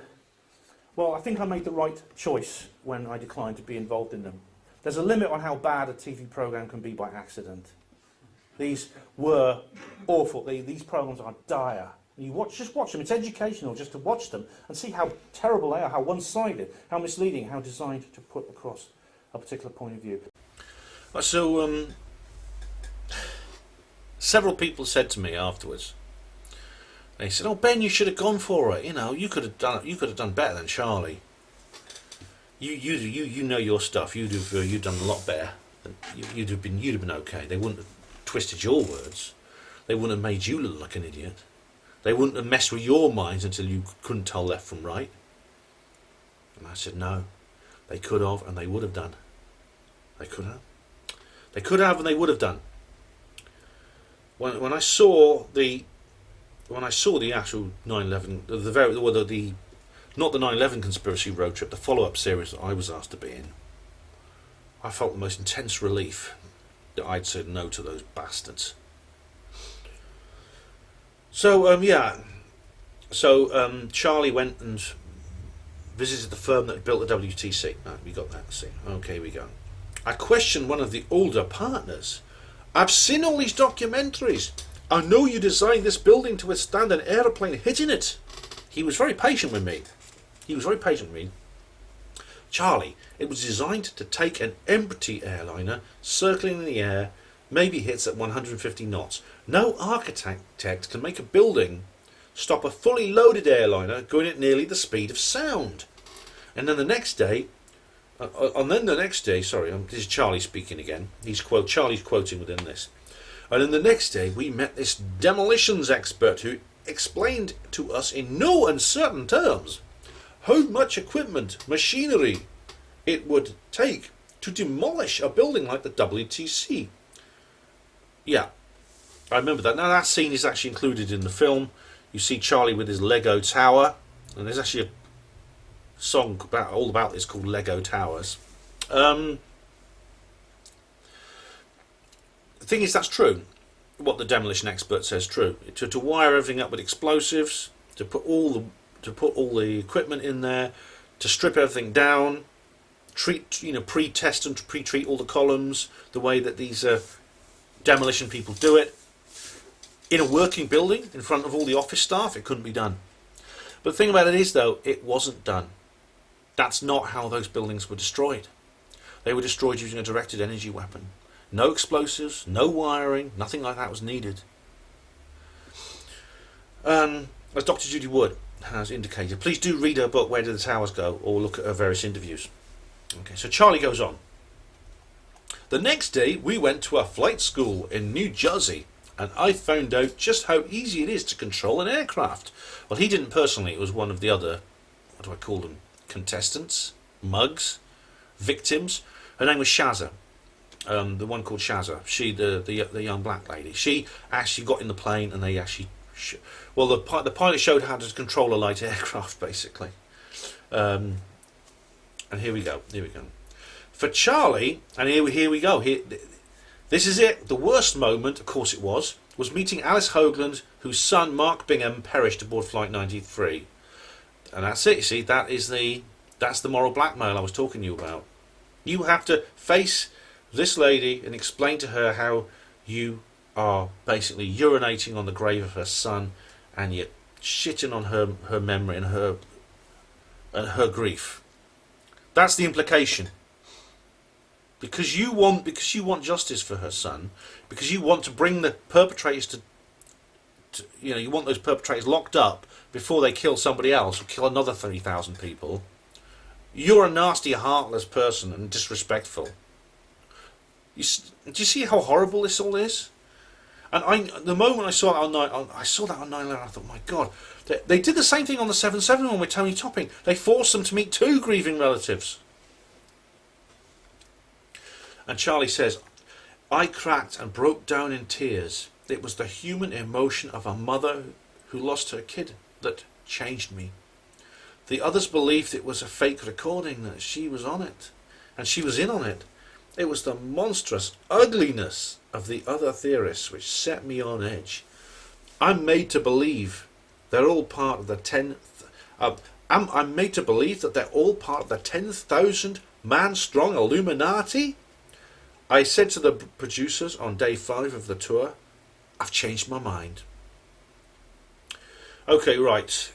well, I think I made the right choice when I declined to be involved in them. There's a limit on how bad a TV program can be by accident. These were awful. These programs are dire. Just watch them. It's educational just to watch them and see how terrible they are, how one-sided, how misleading, how designed to put across a particular point of view. So, several people said to me afterwards, they said, "Oh, Ben, you should have gone for it. You know, you could have done it. You could have done better than Charlie. You know your stuff. You'd done a lot better. You'd have been okay. They wouldn't have twisted your words. They wouldn't have made you look like an idiot. They wouldn't have messed with your minds until you couldn't tell left from right." And I said, no, they could have, and they would have done. They could have. They could have, and they would have done. When I saw the actual 9/11, not the 9/11 conspiracy road trip, the follow-up series that I was asked to be in, I felt the most intense relief that I'd said no to those bastards. So Charlie went and visited the firm that built the WTC. Right, we got that. See, okay, we go. I questioned one of the older partners. "I've seen all these documentaries. I know you designed this building to withstand an aeroplane hitting it." He was very patient with me. "Charlie, it was designed to take an empty airliner circling in the air, maybe hits at 150 knots. No architect can make a building stop a fully loaded airliner going at nearly the speed of sound." And then the next day, this is Charlie speaking again. Charlie's quoting within this. "And then the next day we met this demolitions expert who explained to us in no uncertain terms how much equipment, machinery it would take to demolish a building like the WTC." Yeah, I remember that. Now that scene is actually included in the film. You see Charlie with his Lego tower, and there's actually a song all about this called Lego Towers. The thing is, that's true. What the demolition expert says true. To wire everything up with explosives, to put all the equipment in there, to strip everything down, pre-test and pre-treat all the columns the way that these demolition people do it. In a working building, in front of all the office staff, it couldn't be done. But the thing about it is, though, it wasn't done. That's not how those buildings were destroyed. They were destroyed using a directed energy weapon. No explosives, no wiring, nothing like that was needed. As Dr. Judy Wood has indicated, please do read her book, Where Did the Towers Go?, or look at her various interviews. Okay, so Charlie goes on. The next day, we went to a flight school in New Jersey, and I found out just how easy it is to control an aircraft. Well, he didn't personally. It was one of the other, what do I call them, contestants, mugs, victims. Her name was Shazza, the one called Shazza. She, the young black lady. She actually got in the plane, and they actually, the pilot showed how to control a light aircraft, basically. And here we go. For Charlie, and here we go. This is it. The worst moment, of course it was meeting Alice Hoagland, whose son Mark Bingham perished aboard Flight 93. And that's it. You see, that's the moral blackmail I was talking to you about. You have to face this lady and explain to her how you are basically urinating on the grave of her son, and you're shitting on her memory and her grief. That's the implication. Because you want justice for her son, because you want to bring the perpetrators to you want those perpetrators locked up before they kill somebody else or kill another 30,000 people. You're a nasty, heartless person and disrespectful. Do you see how horrible this all is? And the moment I saw that on 9/11, I thought, my God, they did the same thing on the 7/7 one with Tony Topping. They forced them to meet two grieving relatives. And Charlie says, I cracked and broke down in tears. It was the human emotion of a mother who lost her kid that changed me. The others believed it was a fake recording, that she was on it, and she was in on it. It was the monstrous ugliness of the other theorists which set me on edge. I'm made to believe they're all part of the 10th. I'm made to believe that they're all part of the 10,000 man strong Illuminati. I said to the producers on day 5 of the tour, I've changed my mind. Okay, right.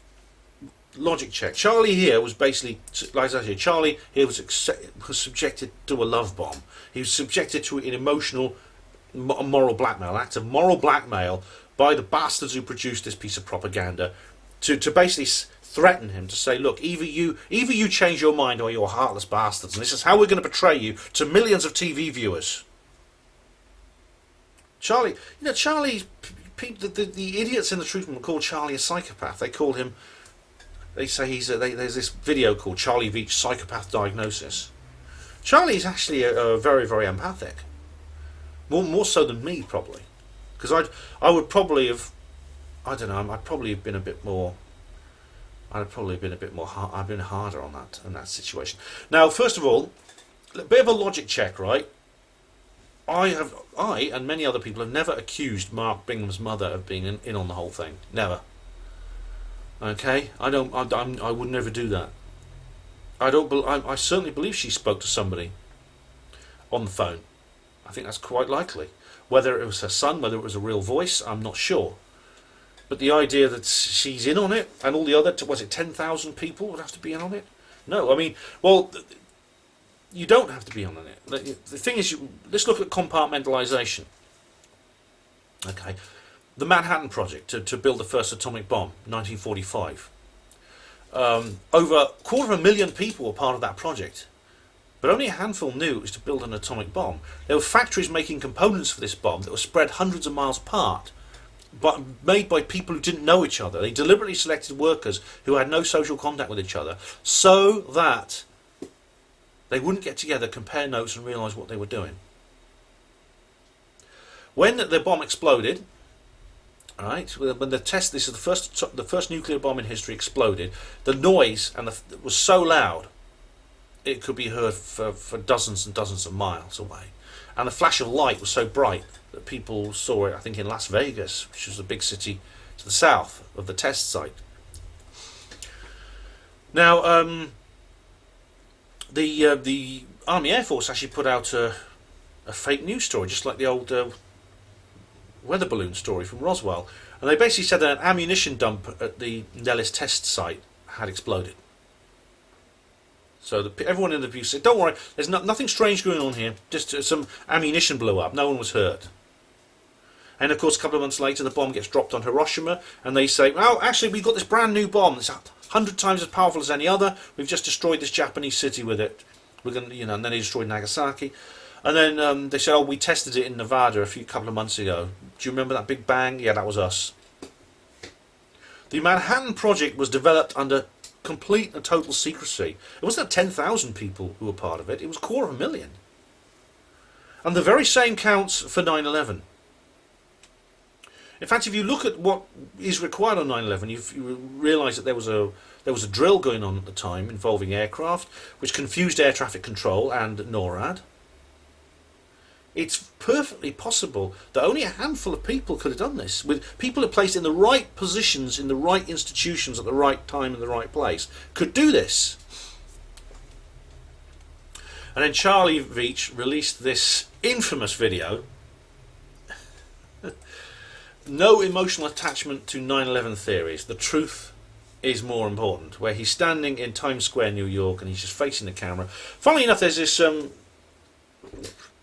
Logic check. Charlie here was basically, like I said, Charlie here was subjected to a love bomb. He was subjected to an emotional, moral blackmail, an act of moral blackmail by the bastards who produced this piece of propaganda to basically threaten him, to say, look, either you change your mind or you're heartless bastards, and this is how we're going to portray you to millions of TV viewers. Charlie, the idiots in the truth movement call Charlie a psychopath. They call him. They say there's this video called Charlie Veitch Psychopath Diagnosis. Charlie's actually a very, very empathic. More so than me, probably. Because I would probably have, I don't know, I'd probably have been a bit more, I'd been harder on that situation. Now, first of all, a bit of a logic check, right? I and many other people have never accused Mark Bingham's mother of being in on the whole thing. Never. Okay, I would never do that. I certainly believe she spoke to somebody on the phone. I think that's quite likely. Whether it was her son, whether it was a real voice, I'm not sure. But the idea that she's in on it, and all the other, 10,000 people would have to be in on it? No, I mean, well, you don't have to be in on it. The thing is, let's look at compartmentalization. Okay. The Manhattan Project to build the first atomic bomb, 1945. Over 250,000 people were part of that project, but only a handful knew it was to build an atomic bomb. There were factories making components for this bomb that were spread hundreds of miles apart, but made by people who didn't know each other. They deliberately selected workers who had no social contact with each other, so that they wouldn't get together, compare notes, and realise what they were doing. When the bomb exploded, right, when this is the first nuclear bomb in history exploded, the noise was so loud it could be heard for dozens and dozens of miles away, and the flash of light was so bright that people saw it, I think, in Las Vegas, which was a big city to the south of the test site. Now, the Army Air Force actually put out a fake news story, just like the old weather balloon story from Roswell, and they basically said that an ammunition dump at the Nellis test site had exploded. So everyone in the view said, don't worry, there's nothing strange going on here, just some ammunition blew up, no one was hurt. And of course, a couple of months later, the bomb gets dropped on Hiroshima, and they say, oh, actually, we've got this brand new bomb that's 100 times as powerful as any other, we've just destroyed this Japanese city with it. We're going to, you know, and then they destroyed Nagasaki. And then they said, oh, we tested it in Nevada a couple of months ago. Do you remember that big bang? Yeah, that was us. The Manhattan Project was developed under complete and total secrecy. It wasn't 10,000 people who were part of it. It was 250,000. And the very same counts for 9/11. In fact, if you look at what is required on 9/11, you realise that there was a drill going on at the time involving aircraft, which confused air traffic control and NORAD. It's perfectly possible that only a handful of people could have done this, with people placed in the right positions, in the right institutions, at the right time, in the right place, could do this. And then Charlie Veitch released this infamous video, no emotional attachment to 9/11 theories, the truth is more important, where he's standing in Times Square, New York, and he's just facing the camera. Funnily enough, there's this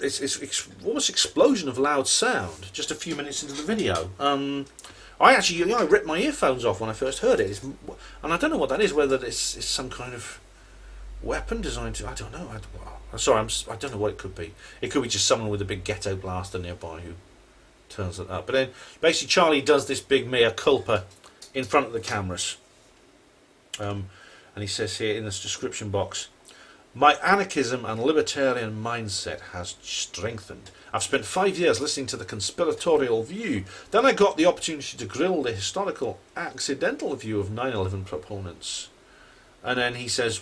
it's almost explosion of loud sound just a few minutes into the video. I ripped my earphones off when I first heard it, and I don't know what that is. Whether it's some kind of weapon designed to, I don't know. I don't know what it could be. It could be just someone with a big ghetto blaster nearby who turns it up. But then basically Charlie does this big mea culpa in front of the cameras, and he says here in this description box, my anarchism and libertarian mindset has strengthened. I've spent 5 years listening to the conspiratorial view. Then I got the opportunity to grill the historical accidental view of 9/11 proponents. And then he says,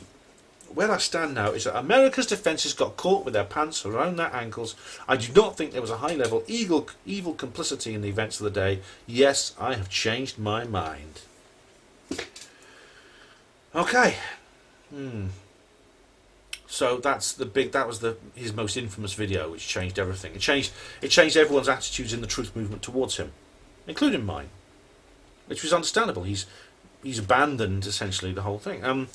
where I stand now is that America's defences got caught with their pants around their ankles. I do not think there was a high-level evil complicity in the events of the day. Yes, I have changed my mind. Okay. So that was his most infamous video, which changed everything. It changed everyone's attitudes in the truth movement towards him, including mine, which was understandable. He's abandoned essentially the whole thing.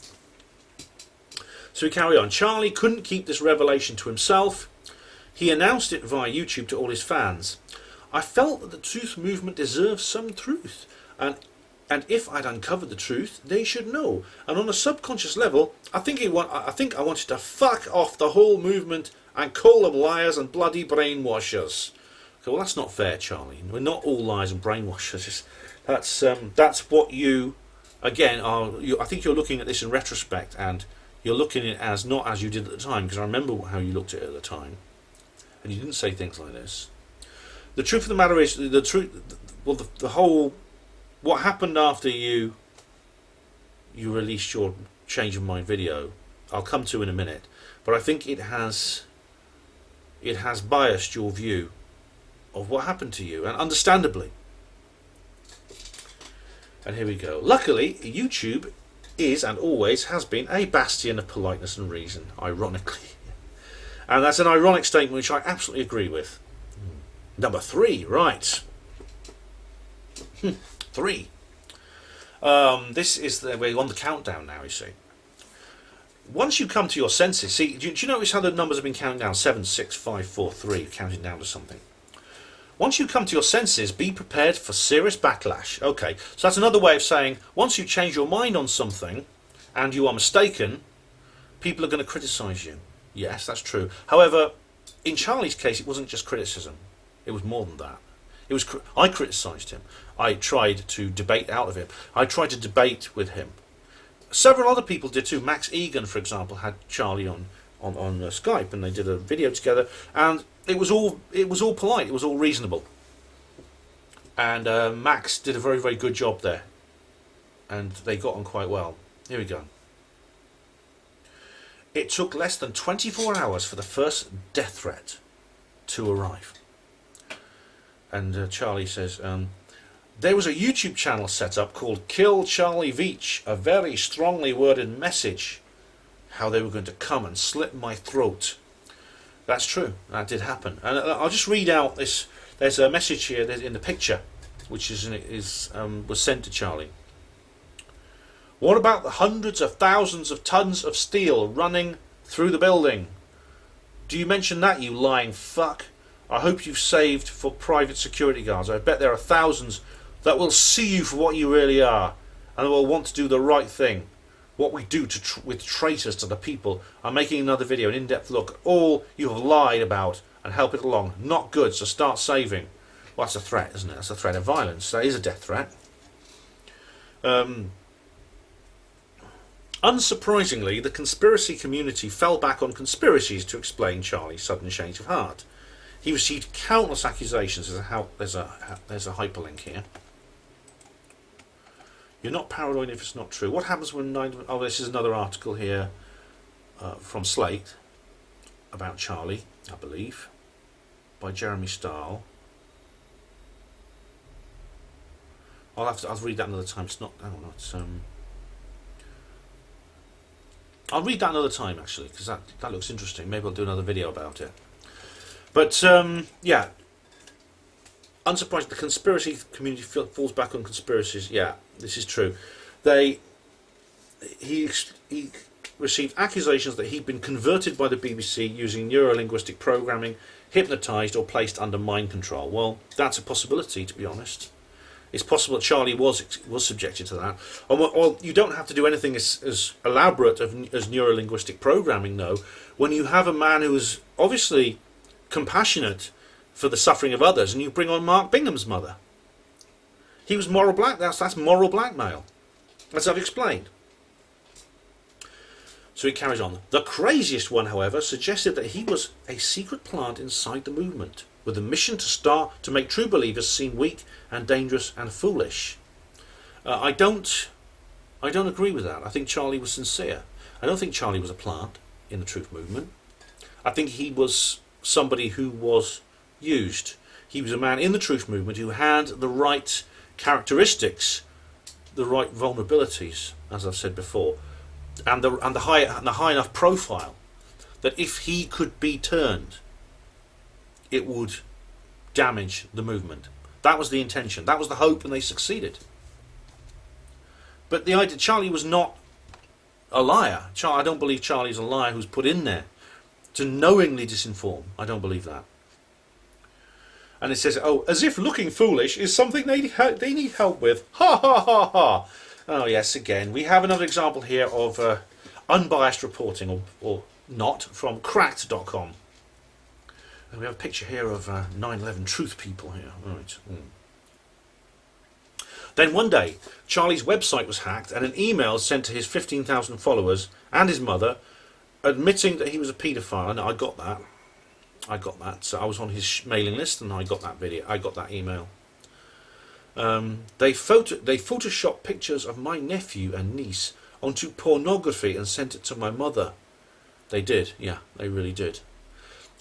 So we carry on. Charlie couldn't keep this revelation to himself. He announced it via YouTube to all his fans. I felt that the truth movement deserves some truth, and if I'd uncovered the truth, they should know. And on a subconscious level, I think I wanted to fuck off the whole movement and call them liars and bloody brainwashers. Okay, well, that's not fair, Charlie. We're not all liars and brainwashers. That's what you, again, are. I think you're looking at this in retrospect, and you're looking at it as not as you did at the time, because I remember how you looked at it at the time, and you didn't say things like this. The truth of the matter is, the truth. Well, the whole. What happened after you released your change of mind video, I'll come to in a minute, but I think it has biased your view of what happened to you, and understandably. And here we go. Luckily, YouTube is and always has been a bastion of politeness and reason, ironically. And that's an ironic statement which I absolutely agree with. Number 3, right. 3. This is we're on the countdown now, you see. Once you come to your senses, see, do you notice how the numbers have been counting down? 7, 6, 5, 4, 3, counting down to something. Once you come to your senses, be prepared for serious backlash. Okay, so that's another way of saying, once you change your mind on something, and you are mistaken, people are going to criticise you. Yes, that's true. However, in Charlie's case, it wasn't just criticism. It was more than that. I criticised him. I tried to debate out of him. I tried to debate with him. Several other people did too. Max Egan, for example, had Charlie on Skype, and they did a video together, and it was all polite. It was all reasonable. And Max did a very, very good job there, and they got on quite well. Here we go. It took less than 24 hours for the first death threat to arrive. And Charlie says, there was a YouTube channel set up called Kill Charlie Veitch, a very strongly worded message, how they were going to come and slit my throat. That's true, that did happen. And I'll just read out this. There's a message here in the picture, which was sent to Charlie. What about the hundreds of thousands of tons of steel running through the building? Do you mention that, you lying fuck? I hope you've saved for private security guards. I bet there are thousands that will see you for what you really are, and will want to do the right thing. what we do with traitors to the people. I'm making another video, an in-depth look at all you have lied about and help it along. Not good, so start saving. Well, that's a threat, isn't it? That's a threat of violence. That is a death threat. Unsurprisingly, the conspiracy community fell back on conspiracies to explain Charlie's sudden change of heart. He received countless accusations. There's a hyperlink here. You're not paranoid if it's not true. What happens when oh, this is another article here from Slate about Charlie, I believe, by Jeremy Stahl. I'll read that another time. It's not. I don't know. It's I'll read that another time actually, because that looks interesting. Maybe I'll do another video about it. But yeah, unsurprisingly, the conspiracy community falls back on conspiracies. Yeah, this is true. He received accusations that he'd been converted by the BBC using neurolinguistic programming, hypnotised or placed under mind control. Well, that's a possibility, to be honest. It's possible that Charlie was subjected to that. Or you don't have to do anything as elaborate as neurolinguistic programming, though. When you have a man who is obviously compassionate for the suffering of others, and you bring on Mark Bingham's mother. He was moral that's moral blackmail, as I've explained. So he carries on. The craziest one, however, suggested that he was a secret plant inside the movement, with a mission to make true believers seem weak and dangerous and foolish. I don't agree with that. I think Charlie was sincere. I don't think Charlie was a plant in the truth movement. I think he was somebody who was used. He was a man in the truth movement who had the right characteristics, the right vulnerabilities, as I've said before, and the high enough profile that if he could be turned, it would damage the movement. That was the intention. That was the hope, and they succeeded. But the idea, Charlie was not a liar. I don't believe Charlie's a liar who's put in there to knowingly disinform. I don't believe that. And it says, oh, as if looking foolish is something they need help with. Ha ha ha ha. Oh yes, again, we have another example here of unbiased reporting, or not, from cracked.com. And we have a picture here of 9/11 truth people here. Right. Then one day, Charlie's website was hacked and an email sent to his 15,000 followers and his mother admitting that he was a paedophile. And I got that. So I was on his mailing list and I got that email. They photoshopped pictures of my nephew and niece onto pornography and sent it to my mother. They did. Yeah, they really did.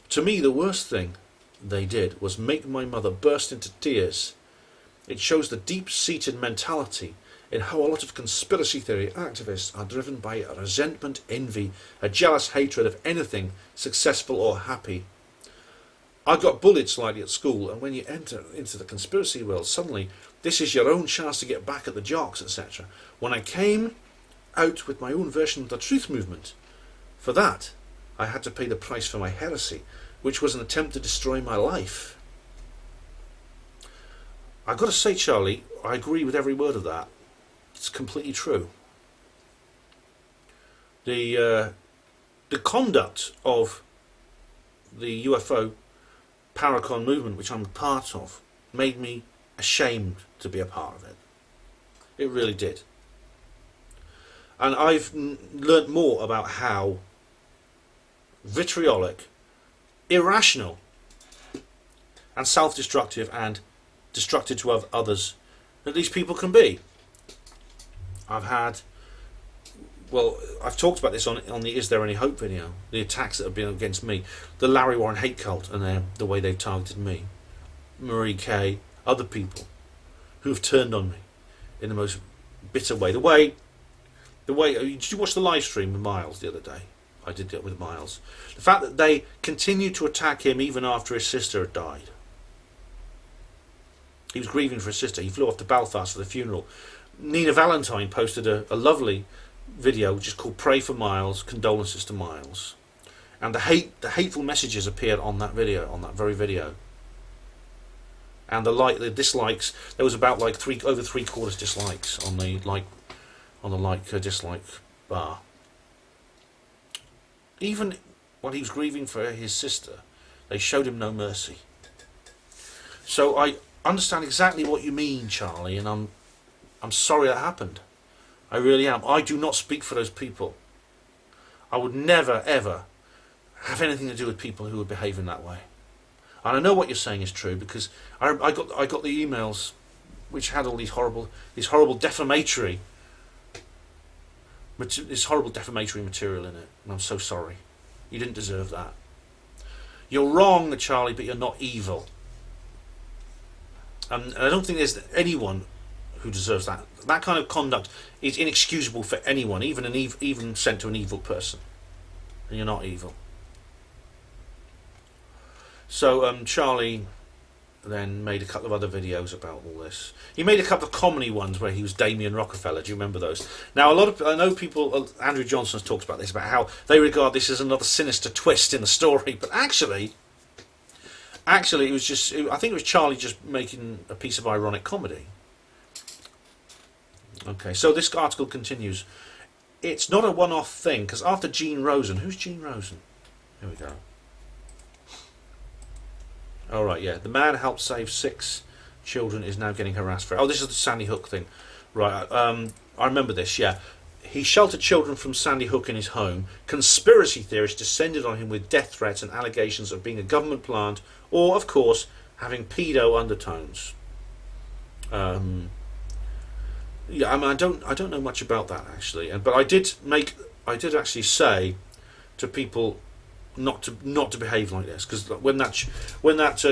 To me, the worst thing they did was make my mother burst into tears. It shows the deep-seated mentality in how a lot of conspiracy theory activists are driven by a resentment, envy, a jealous hatred of anything successful or happy. I got bullied slightly at school, and when you enter into the conspiracy world, suddenly this is your own chance to get back at the jocks, etc. When I came out with my own version of the truth movement, for that I had to pay the price for my heresy, which was an attempt to destroy my life. I've got to say, Charlie, I agree with every word of that. It's completely true. The conduct of the UFO Paracon movement, which I'm a part of, made me ashamed to be a part of it. It really did. And I've learnt more about how vitriolic, irrational, and self-destructive and destructive to others that these people can be. I've talked about this on the Is There Any Hope video, the attacks that have been against me, the Larry Warren hate cult and the way they've targeted me, Marie Kay, other people who've turned on me in the most bitter way. The way did you watch the live stream with Miles the other day? I did it with Miles. The fact that they continued to attack him even after his sister had died. He was grieving for his sister. He flew off to Belfast for the funeral. Nina Valentine posted a lovely video which is called Pray for Miles, Condolences to Miles. And the hateful messages appeared on that video, on that very video. And the dislikes, there was about over 3/4 dislikes on the dislike bar. Even while he was grieving for his sister, they showed him no mercy. So I understand exactly what you mean, Charlie, and I'm sorry that happened. I really am. I do not speak for those people. I would never, ever have anything to do with people who are behaving that way. And I know what you're saying is true, because I got the emails which had all these horrible defamatory material in it, and I'm so sorry. You didn't deserve that. You're wrong, Charlie, but you're not evil. And I don't think there's anyone who deserves that. That kind of conduct is inexcusable for anyone, even sent to an evil person. And you're not evil. So Charlie then made a couple of other videos about all this. He made a couple of comedy ones where he was Damien Rockefeller. Do you remember those? Now, I know people, Andrew Johnson has talked about this, about how they regard this as another sinister twist in the story, but actually it was just, I think it was Charlie just making a piece of ironic comedy. Okay, so this article continues. It's not a one-off thing, because after Jean Rosen, who's Jean Rosen? Here we go. All right, yeah. The man helped save 6 children is now getting harassed for it. Oh, this is the Sandy Hook thing. Right, I remember this, yeah. He sheltered children from Sandy Hook in his home. Conspiracy theorists descended on him with death threats and allegations of being a government plant or, of course, having pedo undertones. Yeah, I mean, I don't know much about that, actually. But I did actually say to people not to behave like this, because when that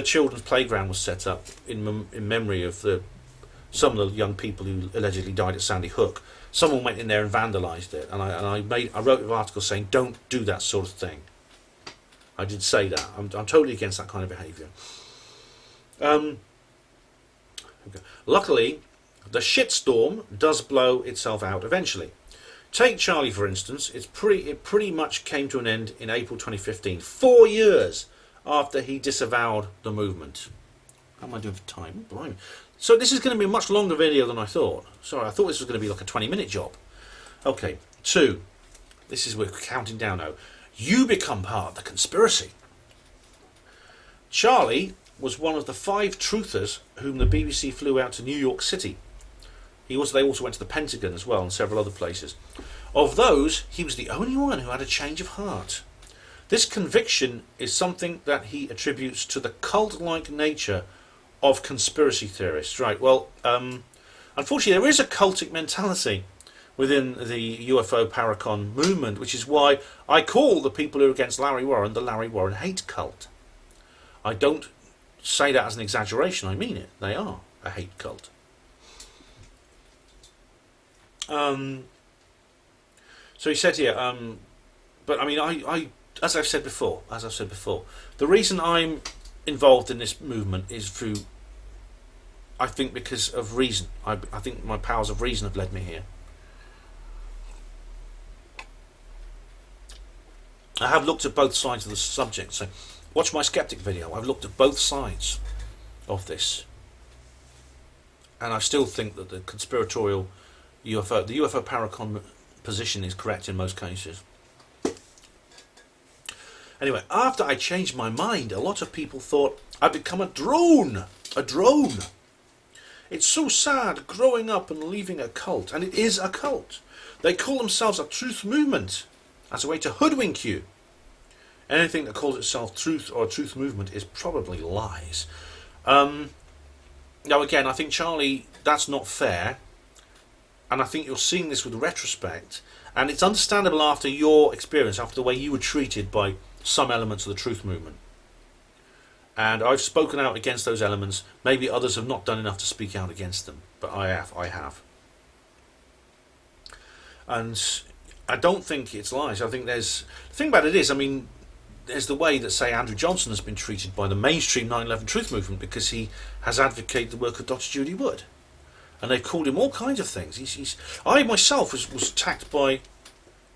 children's playground was set up in memory of some of the young people who allegedly died at Sandy Hook, someone went in there and vandalised it, and I wrote an article saying don't do that sort of thing. I did say that. I'm totally against that kind of behaviour. Okay. Luckily, the shitstorm does blow itself out eventually. Take Charlie, for instance. It pretty much came to an end in April 2015, 4 years after he disavowed the movement. How am I doing for time? Blimey. So this is going to be a much longer video than I thought. Sorry, I thought this was going to be like a 20-minute job. Okay, 2. We're counting down now. You become part of the conspiracy. Charlie was one of the 5 truthers whom the BBC flew out to New York City. They also went to the Pentagon as well and several other places. Of those, he was the only one who had a change of heart. This conviction is something that he attributes to the cult-like nature of conspiracy theorists. Right, well, unfortunately there is a cultic mentality within the UFO Paracon movement, which is why I call the people who are against Larry Warren the Larry Warren hate cult. I don't say that as an exaggeration, I mean it. They are a hate cult. So he said here, but I mean, I as I've said before, the reason I'm involved in this movement is through, I think, because of reason. I think my powers of reason have led me here. I have looked at both sides of the subject. So watch my skeptic video. I've looked at both sides of this, and I still think that the conspiratorial the UFO Paracon position is correct in most cases. Anyway, after I changed my mind, a lot of people thought I'd become a drone. A drone. It's so sad growing up and leaving a cult, and it is a cult. They call themselves a truth movement as a way to hoodwink you. Anything that calls itself truth or a truth movement is probably lies. Now again, I think, Charlie, that's not fair. And I think you're seeing this with retrospect, and it's understandable after your experience, after the way you were treated by some elements of the truth movement. And I've spoken out against those elements. Maybe others have not done enough to speak out against them, but I have. And I don't think it's lies. I think the thing about it is, I mean, there's the way that, say, Andrew Johnson has been treated by the mainstream 9/11 truth movement because he has advocated the work of Dr. Judy Wood. And they've called him all kinds of things. I myself was attacked by,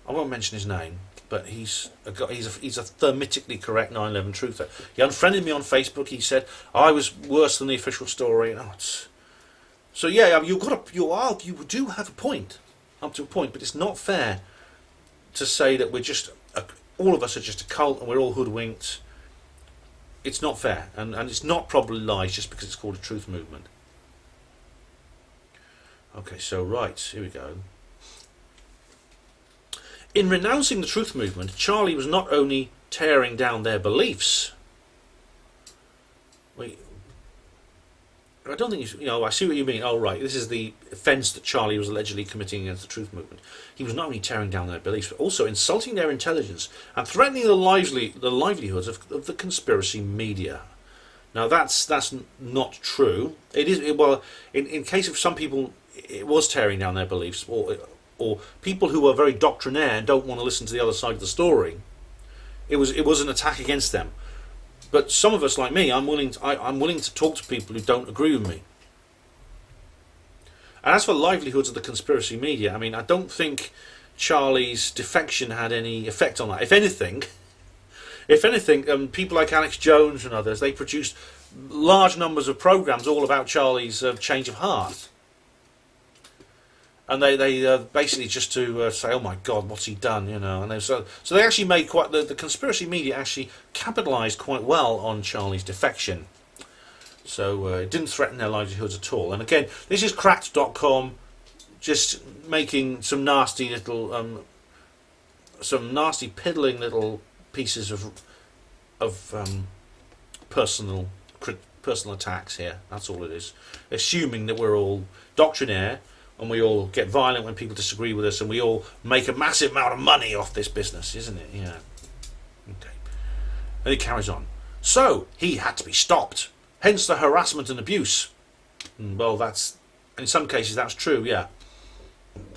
I won't mention his name, but he's a thermitically correct 9/11 truther. He unfriended me on Facebook. He said I was worse than the official story. So yeah, you do have a point, up to a point, but it's not fair to say that we're just all of us are just a cult and we're all hoodwinked. It's not fair, and it's not probably lies just because it's called a truth movement. Okay, so right, here we go. In renouncing the truth movement, Charlie was not only tearing down their beliefs. I don't think I see what you mean. Oh, right, this is the offence that Charlie was allegedly committing against the truth movement. He was not only tearing down their beliefs, but also insulting their intelligence and threatening the livelihoods of the conspiracy media. Now, that's not true. It is in case of some people, it was tearing down their beliefs, or people who are very doctrinaire and don't want to listen to the other side of the story. It was an attack against them. But some of us, like me, I'm willing to talk to people who don't agree with me. And as for livelihoods of the conspiracy media, I mean, I don't think Charlie's defection had any effect on that. If anything, people like Alex Jones and others, they produced large numbers of programs all about Charlie's change of heart. And they basically just to say, oh my God, what's he done? And so they actually made quite the conspiracy media actually capitalised quite well on Charlie's defection. So it didn't threaten their livelihoods at all. And again, this is cracked.com, just making some nasty little, some nasty piddling little pieces of personal attacks here. That's all it is. Assuming that we're all doctrinaire. And we all get violent when people disagree with us, and we all make a massive amount of money off this business, isn't it? Yeah. Okay. And he carries on. So, he had to be stopped. Hence the harassment and abuse. Well, in some cases, that's true, yeah.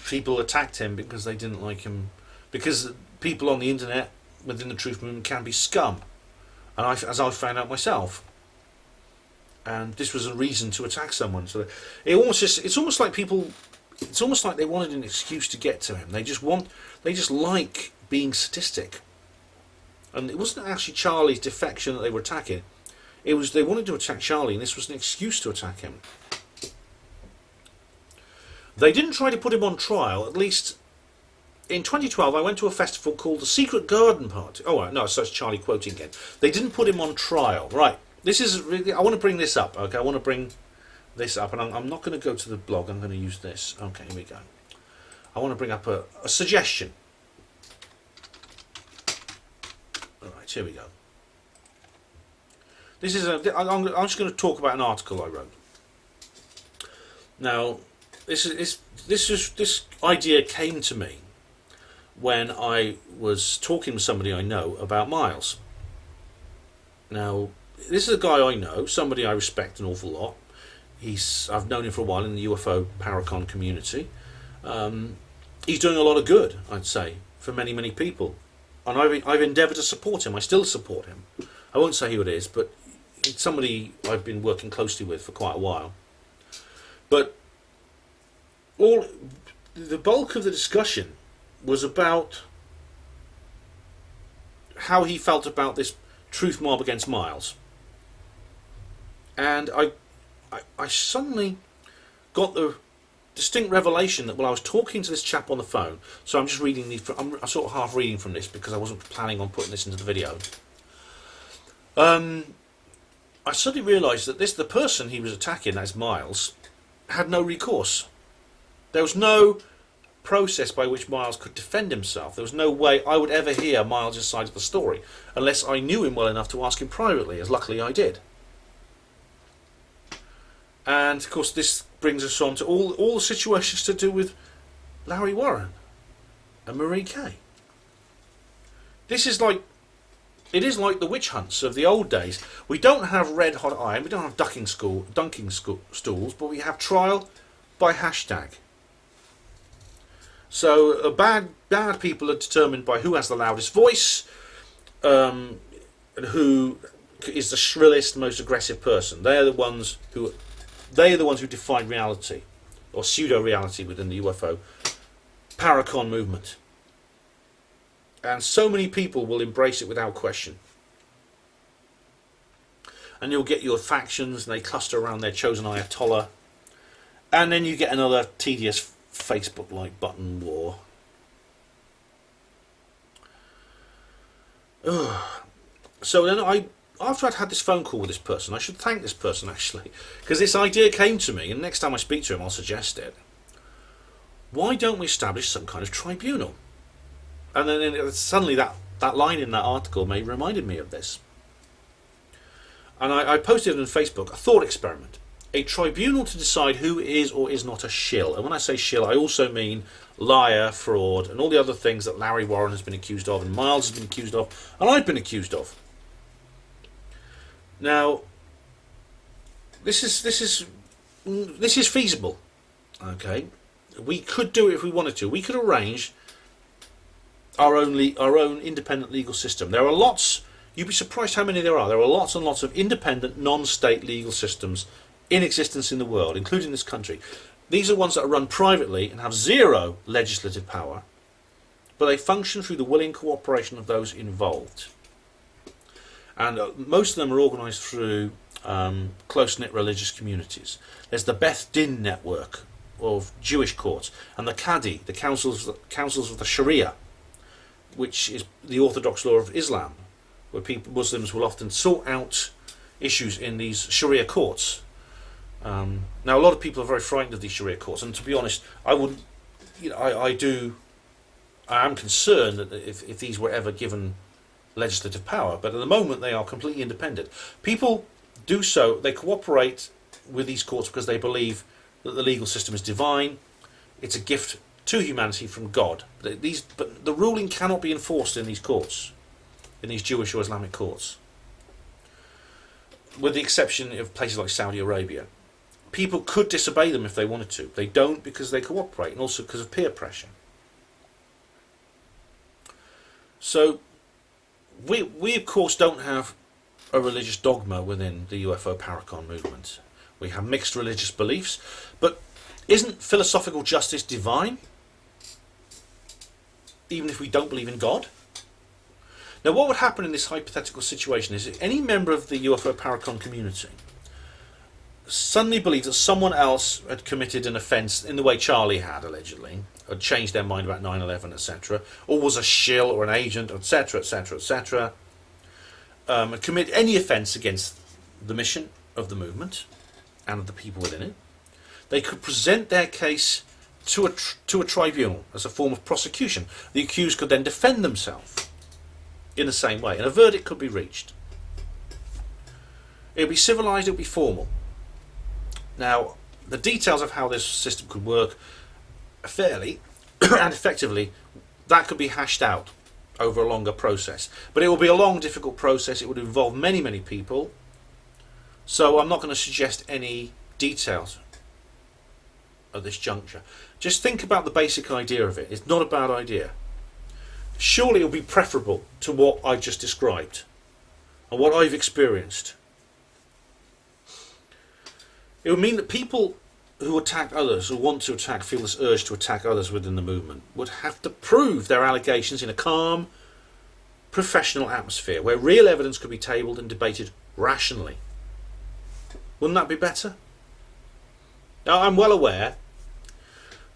People attacked him because they didn't like him. Because people on the internet, within the truth movement, can be scum. And as I found out myself. And this was a reason to attack someone. So it's almost like they wanted an excuse to get to him. They just like being sadistic. And it wasn't actually Charlie's defection that they were attacking. They wanted to attack Charlie, and this was an excuse to attack him. They didn't try to put him on trial. At least in 2012, I went to a festival called the Secret Garden Party. Oh no, so it's Charlie quoting again. They didn't put him on trial, right? This is really, I want to bring this up, okay? I want to bring this up, and I'm not going to go to the blog, I'm going to use this. Okay, here we go. I want to bring up a suggestion. Alright, here we go. This is I'm just going to talk about an article I wrote. Now, this idea came to me when I was talking to somebody I know about Miles. Now, this is a guy I know, somebody I respect an awful lot. I've known him for a while in the UFO Paracon community. He's doing a lot of good, I'd say, for many, many people. And I've endeavoured to support him. I still support him. I won't say who it is, but it's somebody I've been working closely with for quite a while. But the bulk of the discussion was about how he felt about this truth mob against Miles. And I suddenly got the distinct revelation that while I was talking to this chap on the phone, so I'm just reading I'm sort of half reading from this because I wasn't planning on putting this into the video. I suddenly realised that the person he was attacking, that's Miles, had no recourse. There was no process by which Miles could defend himself. There was no way I would ever hear Miles' side of the story unless I knew him well enough to ask him privately, as luckily I did. And of course this brings us on to all the situations to do with Larry Warren and Marie Kay. It is like the witch hunts of the old days. We don't have red hot iron, we don't have dunking stools, but we have trial by hashtag. So bad people are determined by who has the loudest voice, and who is the shrillest, most aggressive person. They are the ones who define reality, or pseudo-reality within the UFO Paracon movement. And so many people will embrace it without question. And you'll get your factions, and they cluster around their chosen Ayatollah. And then you get another tedious Facebook-like button war. So then after I'd had this phone call with this person, I should thank this person actually, because this idea came to me, and next time I speak to him I'll suggest it. Why don't we establish some kind of tribunal? And then suddenly that line in that article reminded me of this. And I posted it on Facebook, a thought experiment. A tribunal to decide who is or is not a shill. And when I say shill, I also mean liar, fraud, and all the other things that Larry Warren has been accused of, and Miles has been accused of, and I've been accused of. Now, this is feasible. Okay, we could do it if we wanted to. We could arrange our own independent legal system. There are lots. You'd be surprised how many there are. There are lots and lots of independent, non-state legal systems in existence in the world, including this country. These are ones that are run privately and have zero legislative power, but they function through the willing cooperation of those involved. And most of them are organised through close-knit religious communities. There's the Beth Din network of Jewish courts, and the Qadi, the councils of the Sharia, which is the orthodox law of Islam, where Muslims will often sort out issues in these Sharia courts. Now, a lot of people are very frightened of these Sharia courts, and to be honest, I am concerned that if these were ever given legislative power, but at the moment they are completely independent. People do so, they cooperate with these courts because they believe that the legal system is divine, it's a gift to humanity from God. But the ruling cannot be enforced in these courts, in these Jewish or Islamic courts, with the exception of places like Saudi Arabia. People could disobey them if they wanted to. They don't, because they cooperate, and also because of peer pressure. So we of course don't have a religious dogma within the UFO Paracon movement. We have mixed religious beliefs, but isn't philosophical justice divine, even if we don't believe in God? Now, what would happen in this hypothetical situation is if any member of the UFO Paracon community suddenly believed that someone else had committed an offence in the way Charlie had, allegedly, had changed their mind about 9/11, etc., or was a shill or an agent, etc., etc., etc., and commit any offence against the mission of the movement and of the people within it, they could present their case to a tribunal as a form of prosecution. The accused could then defend themselves in the same way, and a verdict could be reached. It would be civilised, it would be formal. Now, the details of how this system could work fairly and effectively, that could be hashed out over a longer process. But it will be a long, difficult process. It would involve many, many people. So I'm not going to suggest any details at this juncture. Just think about the basic idea of it. It's not a bad idea. Surely it will be preferable to what I just described and what I've experienced. It would mean that people who attack others, or want to attack, feel this urge to attack others within the movement, would have to prove their allegations in a calm, professional atmosphere where real evidence could be tabled and debated rationally. Wouldn't that be better? Now, I'm well aware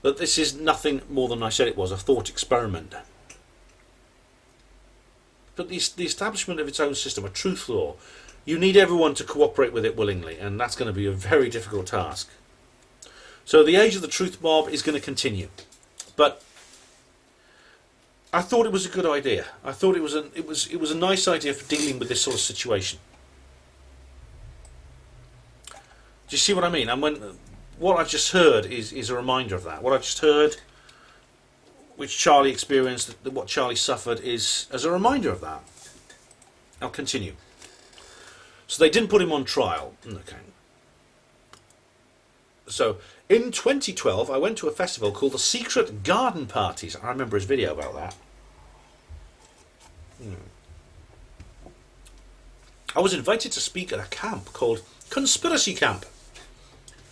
that this is nothing more than I said it was, a thought experiment. But the establishment of its own system, a truth law, you need everyone to cooperate with it willingly, and that's going to be a very difficult task. So the age of the truth mob is going to continue. But I thought it was a good idea. I thought it was a nice idea for dealing with this sort of situation. Do you see what I mean? And what I've just heard is a reminder of that. What I've just heard, which Charlie experienced, what Charlie suffered, is as a reminder of that. I'll continue. So they didn't put him on trial. Okay. So in 2012, I went to a festival called the Secret Garden Parties. I remember his video about that. I was invited to speak at a camp called Conspiracy Camp.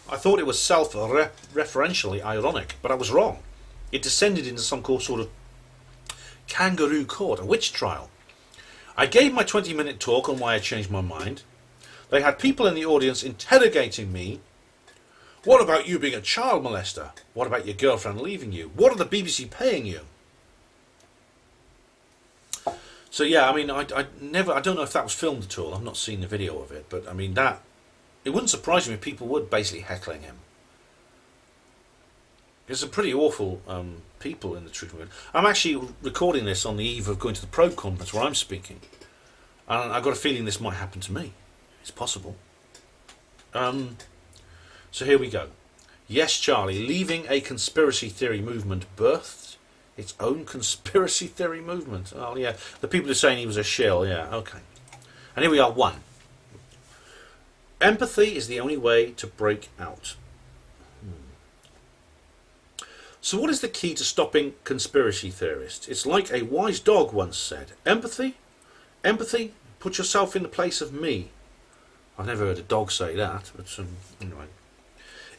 I thought it was self-referentially ironic, but I was wrong. It descended into some sort of Kangaroo Court, a witch trial. I gave my 20-minute talk on why I changed my mind. They had people in the audience interrogating me. What about you being a child molester? What about your girlfriend leaving you? What are the BBC paying you? So yeah, I mean, I don't know if that was filmed at all. I've not seen the video of it, but I mean that it wouldn't surprise me if people were basically heckling him. There's some pretty awful people in the truth movement. I'm actually recording this on the eve of going to the Probe conference where I'm speaking, and I've got a feeling this might happen to me. It's possible. So here we go. Yes, Charlie, leaving a conspiracy theory movement birthed its own conspiracy theory movement. Oh yeah, the people are saying he was a shill. Yeah, okay. And here we are. 1. Empathy is the only way to break out. So what is the key to stopping conspiracy theorists? It's like a wise dog once said. Empathy? Empathy? Put yourself in the place of me. I've never heard a dog say that, but anyway.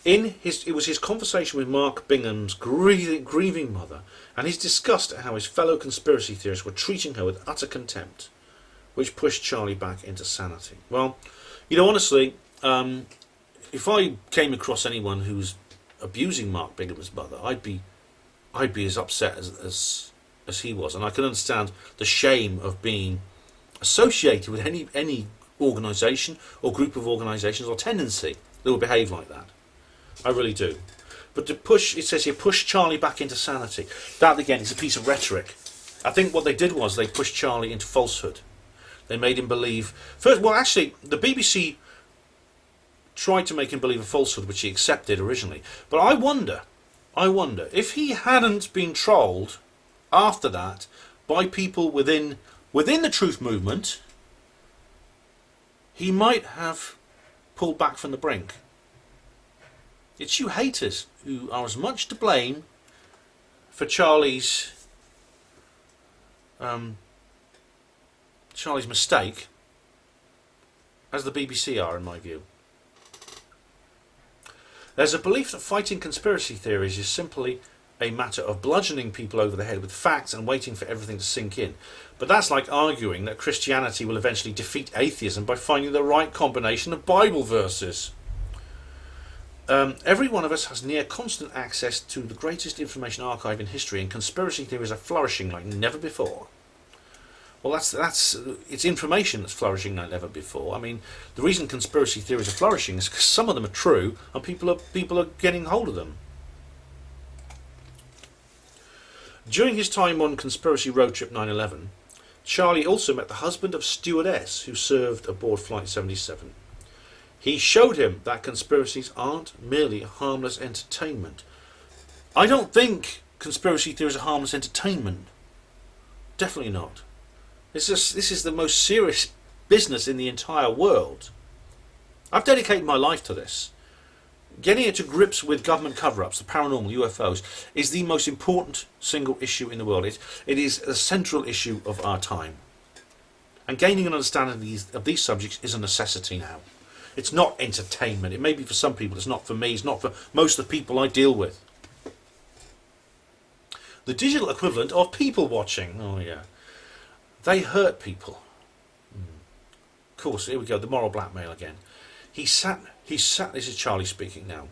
It was his conversation with Mark Bingham's grieving mother and his disgust at how his fellow conspiracy theorists were treating her with utter contempt, which pushed Charlie back into sanity. Well, you know, honestly, if I came across anyone who's abusing Mark Bingham's mother, I'd be as upset as he was, and I can understand the shame of being associated with any organisation or group of organisations or tendency that will behave like that. I really do. But to push, it says here, push Charlie back into sanity. That again is a piece of rhetoric. I think what they did was they pushed Charlie into falsehood. They made him believe first. Well, actually, the BBC tried to make him believe a falsehood, which he accepted originally. But I wonder if he hadn't been trolled after that by people within the truth movement, he might have pulled back from the brink. It's you haters who are as much to blame for Charlie's mistake as the BBC are, in my view. There's a belief that fighting conspiracy theories is simply a matter of bludgeoning people over the head with facts and waiting for everything to sink in. But that's like arguing that Christianity will eventually defeat atheism by finding the right combination of Bible verses. Every one of us has near constant access to the greatest information archive in history, and conspiracy theories are flourishing like never before. Well, it's information that's flourishing like never before. I mean, the reason conspiracy theories are flourishing is because some of them are true, and people are getting hold of them. During his time on Conspiracy Road Trip 9/11, Charlie also met the husband of stewardess who served aboard Flight 77. He showed him that conspiracies aren't merely a harmless entertainment. I don't think conspiracy theories are harmless entertainment. Definitely not. This is the most serious business in the entire world. I've dedicated my life to this. Getting it to grips with government cover-ups, the paranormal, UFOs, is the most important single issue in the world. It is a central issue of our time. And gaining an understanding of these subjects is a necessity now. It's not entertainment. It may be for some people, it's not for me, it's not for most of the people I deal with. The digital equivalent of people watching. Oh yeah. They hurt people. Of course, here we go, the moral blackmail again. He sat, this is Charlie speaking now.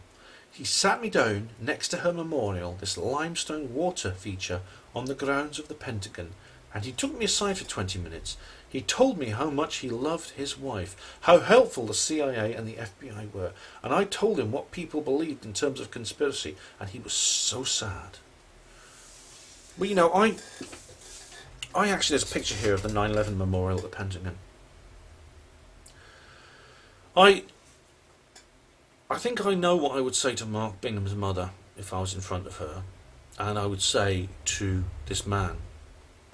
He sat me down next to her memorial, this limestone water feature on the grounds of the Pentagon, and he took me aside for 20 minutes. He told me how much he loved his wife, how helpful the CIA and the FBI were, and I told him what people believed in terms of conspiracy, and he was so sad. Well, you know, I actually, there's a picture here of the 9/11 memorial at the Pentagon. I think I know what I would say to Mark Bingham's mother if I was in front of her, and I would say to this man,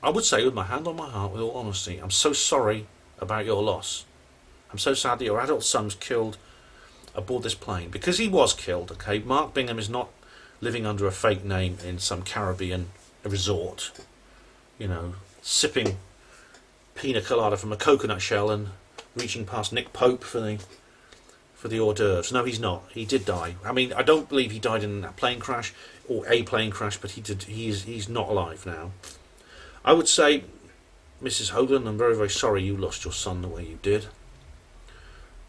I would say with my hand on my heart, with all honesty, I'm so sorry about your loss. I'm so sad that your adult son was killed aboard this plane. Because he was killed, okay, Mark Bingham is not living under a fake name in some Caribbean resort, you know, sipping pina colada from a coconut shell and reaching past Nick Pope for the hors d'oeuvres. No, he's not. He did die. I mean, I don't believe he died in a plane crash or a plane crash, but he did. He's not alive now. I would say, Mrs. Hogan, I'm very, very sorry you lost your son the way you did.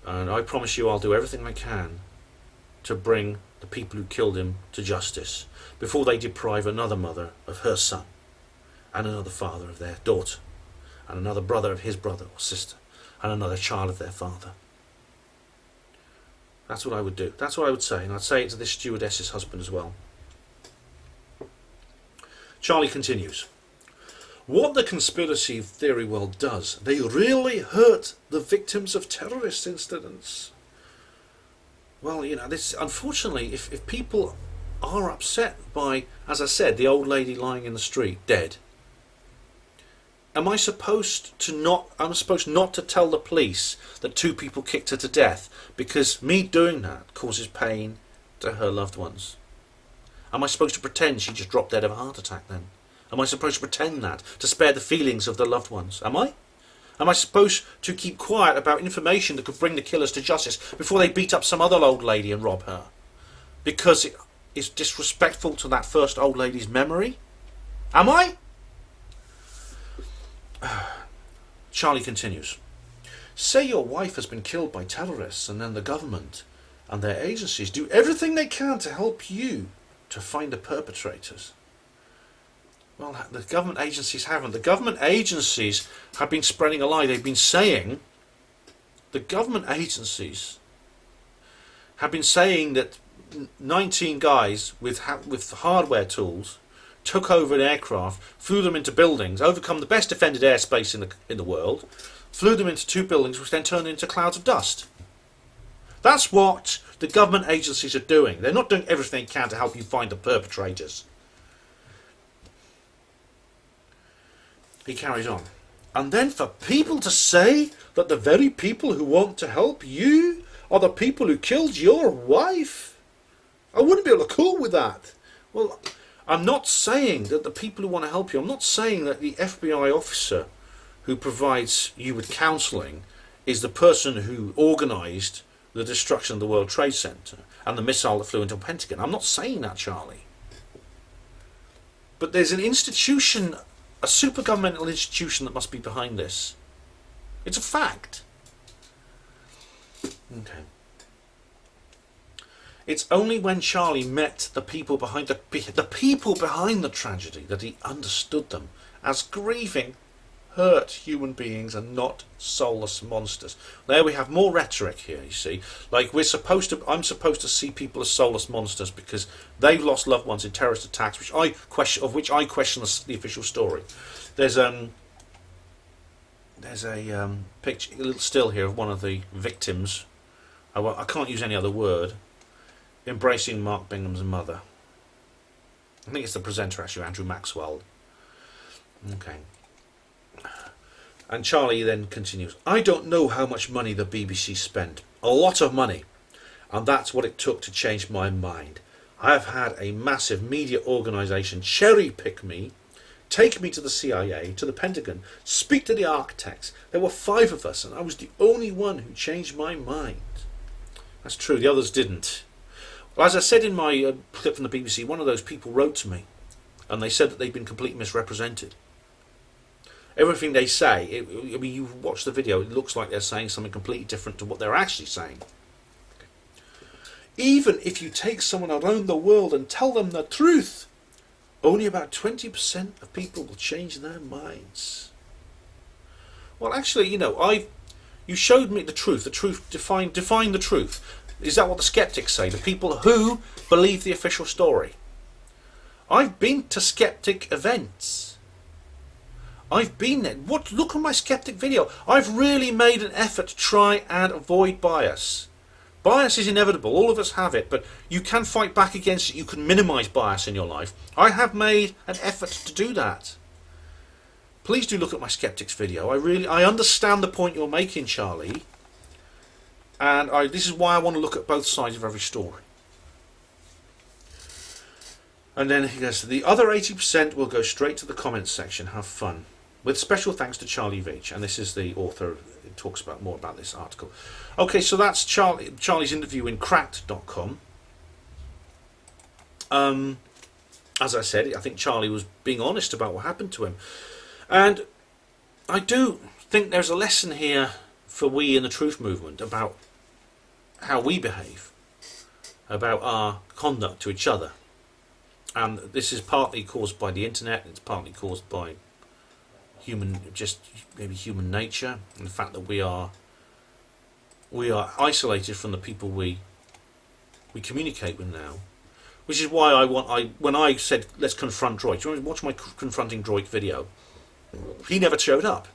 And I promise you I'll do everything I can to bring the people who killed him to justice before they deprive another mother of her son and another father of their daughter. and another brother of his brother or sister, and another child of their father. That's what I would do. That's what I would say, and I'd say it to this stewardess's husband as well. Charlie continues. What the conspiracy theory world does, they really hurt the victims of terrorist incidents. Well, this, unfortunately, if people are upset by, as I said, the old lady lying in the street, dead, am I supposed not to tell the police that 2 people kicked her to death because me doing that causes pain to her loved ones? Am I supposed to pretend she just dropped dead of a heart attack then? Am I supposed to pretend that to spare the feelings of the loved ones? Am I? Am I supposed to keep quiet about information that could bring the killers to justice before they beat up some other old lady and rob her? Because it is disrespectful to that first old lady's memory? Am I? Charlie continues. Say your wife has been killed by terrorists, and then the government and their agencies do everything they can to help you to find the perpetrators. Well, the government agencies haven't. The government agencies have been spreading a lie. They've been saying, the government agencies have been saying that 19 guys with hardware tools took over an aircraft, flew them into buildings, overcome the best defended airspace in the world, flew them into 2 buildings, which then turned into clouds of dust. That's what the government agencies are doing. They're not doing everything they can to help you find the perpetrators. He carries on. And then for people to say that the very people who want to help you are the people who killed your wife? I wouldn't be able to cope with that. Well, I'm not saying that the people who want to help you, I'm not saying that the FBI officer who provides you with counselling is the person who organised the destruction of the World Trade Center and the missile that flew into the Pentagon. I'm not saying that, Charlie. But there's an institution, a super-governmental institution that must be behind this. It's a fact. Okay. It's only when Charlie met the people behind the people behind the tragedy that he understood them as grieving, hurt human beings and not soulless monsters. There we have more rhetoric here, you see. Like I'm supposed to see people as soulless monsters because they've lost loved ones in terrorist attacks, which I question the official story. There's a picture, a little still here of one of the victims. I can't use any other word. Embracing Mark Bingham's mother. I think it's the presenter actually, Andrew Maxwell. Okay. And Charlie then continues. I don't know how much money the BBC spent. A lot of money. And that's what it took to change my mind. I've had a massive media organisation cherry pick me, take me to the CIA, to the Pentagon, speak to the architects. There were 5 of us and I was the only one who changed my mind. That's true, the others didn't. Well, as I said in my clip from the BBC, one of those people wrote to me and they said that they'd been completely misrepresented. Everything they say, I mean, you watch the video, it looks like they're saying something completely different to what they're actually saying. Even if you take someone around the world and tell them the truth, only about 20% of people will change their minds. Well, actually, you showed me the truth. The truth, define the truth. Is that what the skeptics say? The people who believe the official story. I've been to skeptic events. I've been there. Look at my skeptic video. I've really made an effort to try and avoid bias. Bias is inevitable. All of us have it, but you can fight back against it. You can minimise bias in your life. I have made an effort to do that. Please do look at my skeptics video. I understand the point you're making, Charlie. And this is why I want to look at both sides of every story. And then he goes, the other 80% will go straight to the comments section. Have fun. With special thanks to Charlie Veitch. And this is the author. It talks about more about this article. Okay, so that's Charlie's interview in cracked.com. As I said, I think Charlie was being honest about what happened to him. And I do think there's a lesson here for we in the truth movement about how we behave, about our conduct to each other. And this is partly caused by the internet, it's partly caused by just maybe human nature, and the fact that we are isolated from the people we communicate with now, which is why when I said let's confront Droid. Do you want to watch my confronting Droid video? He never showed up.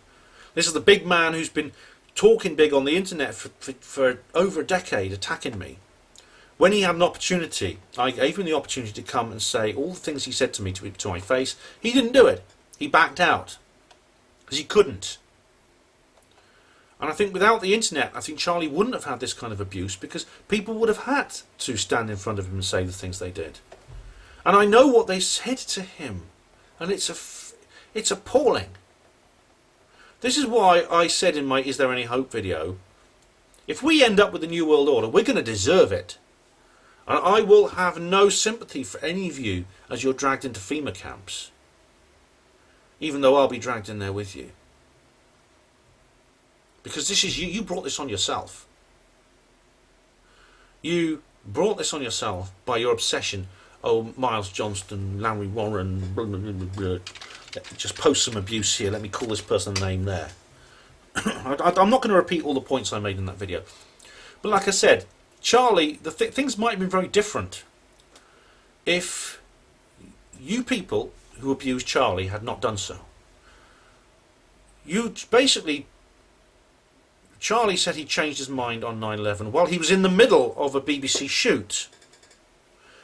This is the big man who's been talking big on the internet for over a decade, attacking me. When he had an opportunity, I gave him the opportunity to come and say all the things he said to me to my face. He didn't do it. He backed out because he couldn't. And I think without the internet, I think Charlie wouldn't have had this kind of abuse, because people would have had to stand in front of him and say the things they did. And I know what they said to him, and it's appalling. This is why I said in my Is There Any Hope video, if we end up with the New World Order, we're going to deserve it. And I will have no sympathy for any of you as you're dragged into FEMA camps, even though I'll be dragged in there with you. Because this is you brought this on yourself. You brought this on yourself by your obsession. Oh, Miles Johnston, Larry Warren, blah, blah, blah, blah. Just post some abuse here. Let me call this person a name there. I'm not going to repeat all the points I made in that video. But like I said, Charlie, things might have been very different if you people who abused Charlie had not done so. You basically... Charlie said he changed his mind on 9/11 while he was in the middle of a BBC shoot.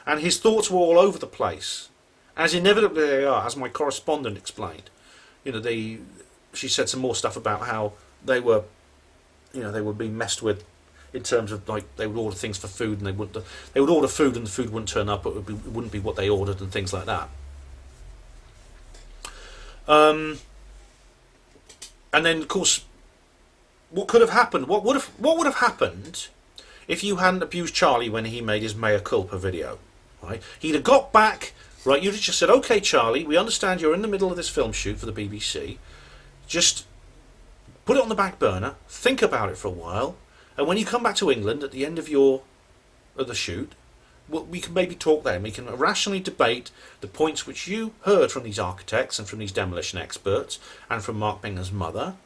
And his thoughts were all over the place, as inevitably they are, as my correspondent explained. You know, she said some more stuff about how they were being messed with in terms of, like, they would order things for food and they would order food and the food wouldn't turn up, it wouldn't be what they ordered and things like that. And then, of course, what could have happened? What would have happened if you hadn't abused Charlie when he made his mea culpa video? Right? He'd have got back. Right? You'd have just said, "Okay, Charlie, we understand you're in the middle of this film shoot for the BBC. Just put it on the back burner. Think about it for a while, and when you come back to England at the end of the shoot, we can maybe talk then. We can rationally debate the points which you heard from these architects and from these demolition experts and from Mark Binghams' mother."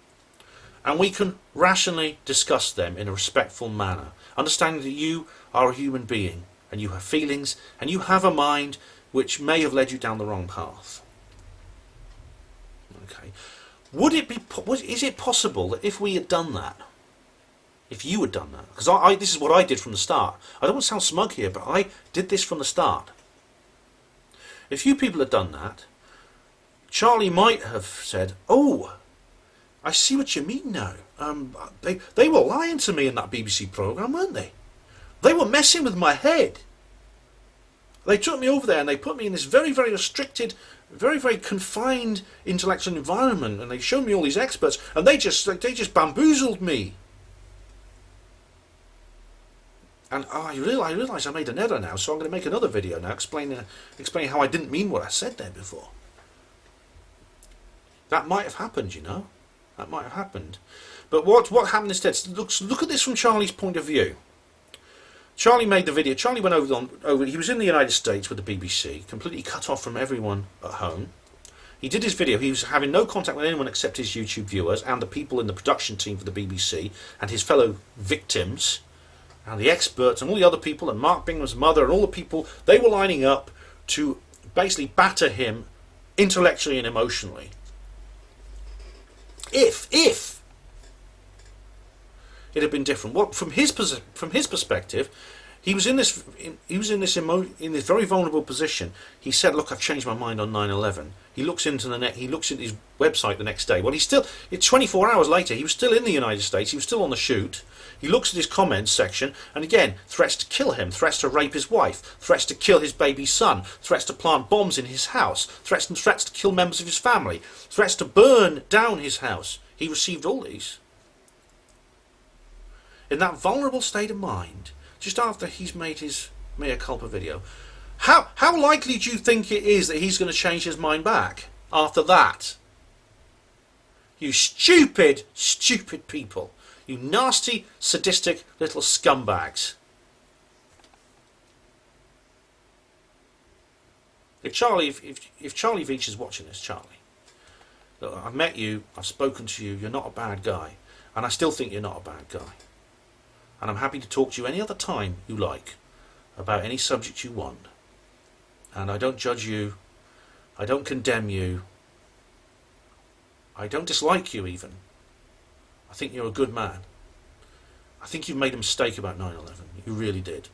And we can rationally discuss them in a respectful manner, understanding that you are a human being and you have feelings and you have a mind which may have led you down the wrong path. Okay, is it possible that if we had done that, if you had done that, because this is what I did from the start. I don't want to sound smug here, but I did this from the start. If you people had done that, Charlie might have said, "Oh, I see what you mean now. They were lying to me in that BBC programme, weren't they? They were messing with my head. They took me over there and they put me in this very, very restricted, very, very confined intellectual environment, and they showed me all these experts, and they just bamboozled me." And I realise I made an error now, so I'm going to make another video now explaining how I didn't mean what I said there before. That might have happened, you know. That might have happened. But what happened instead? Look at this from Charlie's point of view. Charlie made the video. Charlie went over. He was in the United States with the BBC, completely cut off from everyone at home. He did his video. He was having no contact with anyone except his YouTube viewers and the people in the production team for the BBC and his fellow victims and the experts and all the other people and Mark Bingham's mother and all the people. They were lining up to basically batter him intellectually and emotionally. If it had been different, from his perspective, he was in this very vulnerable position. He said, "Look, I've changed my mind on 9/11." He looks into his website the next day. Well, it's 24 hours later. He was still in the United States. He was still on the shoot. He looks at his comments section, and again, threats to kill him, threats to rape his wife, threats to kill his baby son, threats to plant bombs in his house, threats to kill members of his family, threats to burn down his house. He received all these. In that vulnerable state of mind, just after he's made his mea culpa video, how likely do you think it is that he's going to change his mind back after that? You stupid, stupid people. You nasty, sadistic little scumbags. If Charlie Veitch is watching this, Charlie, Look, I've met you, I've spoken to you, you're not a bad guy. And I still think you're not a bad guy. And I'm happy to talk to you any other time you like about any subject you want. And I don't judge you, I don't condemn you, I don't dislike you even. I think you're a good man. I think you've made a mistake about 9/11. You really did.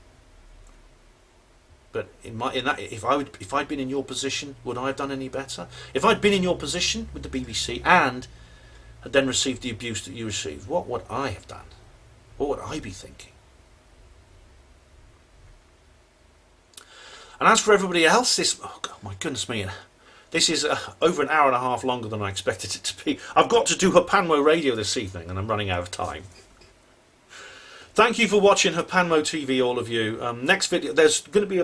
But if I'd been in your position, would I have done any better? If I'd been in your position with the BBC and had then received the abuse that you received, what would I have done? What would I be thinking? And as for everybody else, this, oh God, my goodness me, this is over an hour and a half longer than I expected it to be. I've got to do Hapanmo Radio this evening, and I'm running out of time. Thank you for watching Hapanmo TV, all of you. Next video, there's going to be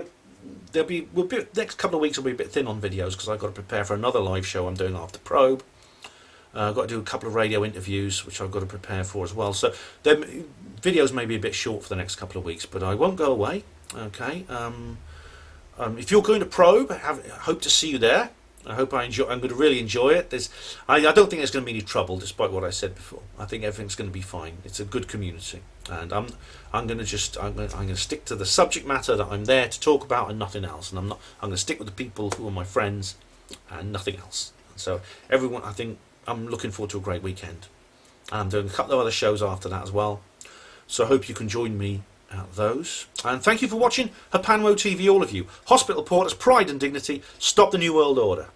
next couple of weeks will be a bit thin on videos because I've got to prepare for another live show I'm doing after Probe. I've got to do a couple of radio interviews which I've got to prepare for as well. So videos may be a bit short for the next couple of weeks, but I won't go away. Okay. If you're going to Probe, I hope to see you there. I hope I'm going to really enjoy it. I don't think there's going to be any trouble, despite what I said before. I think everything's going to be fine. It's a good community, and I'm going to stick to the subject matter that I'm there to talk about and nothing else. And I'm going to stick with the people who are my friends and nothing else. And so everyone, I think I'm looking forward to a great weekend. And I'm doing a couple of other shows after that as well. So I hope you can join me at those. And thank you for watching Hapanmo TV, all of you. Hospital Porters, pride and dignity. Stop the New World Order.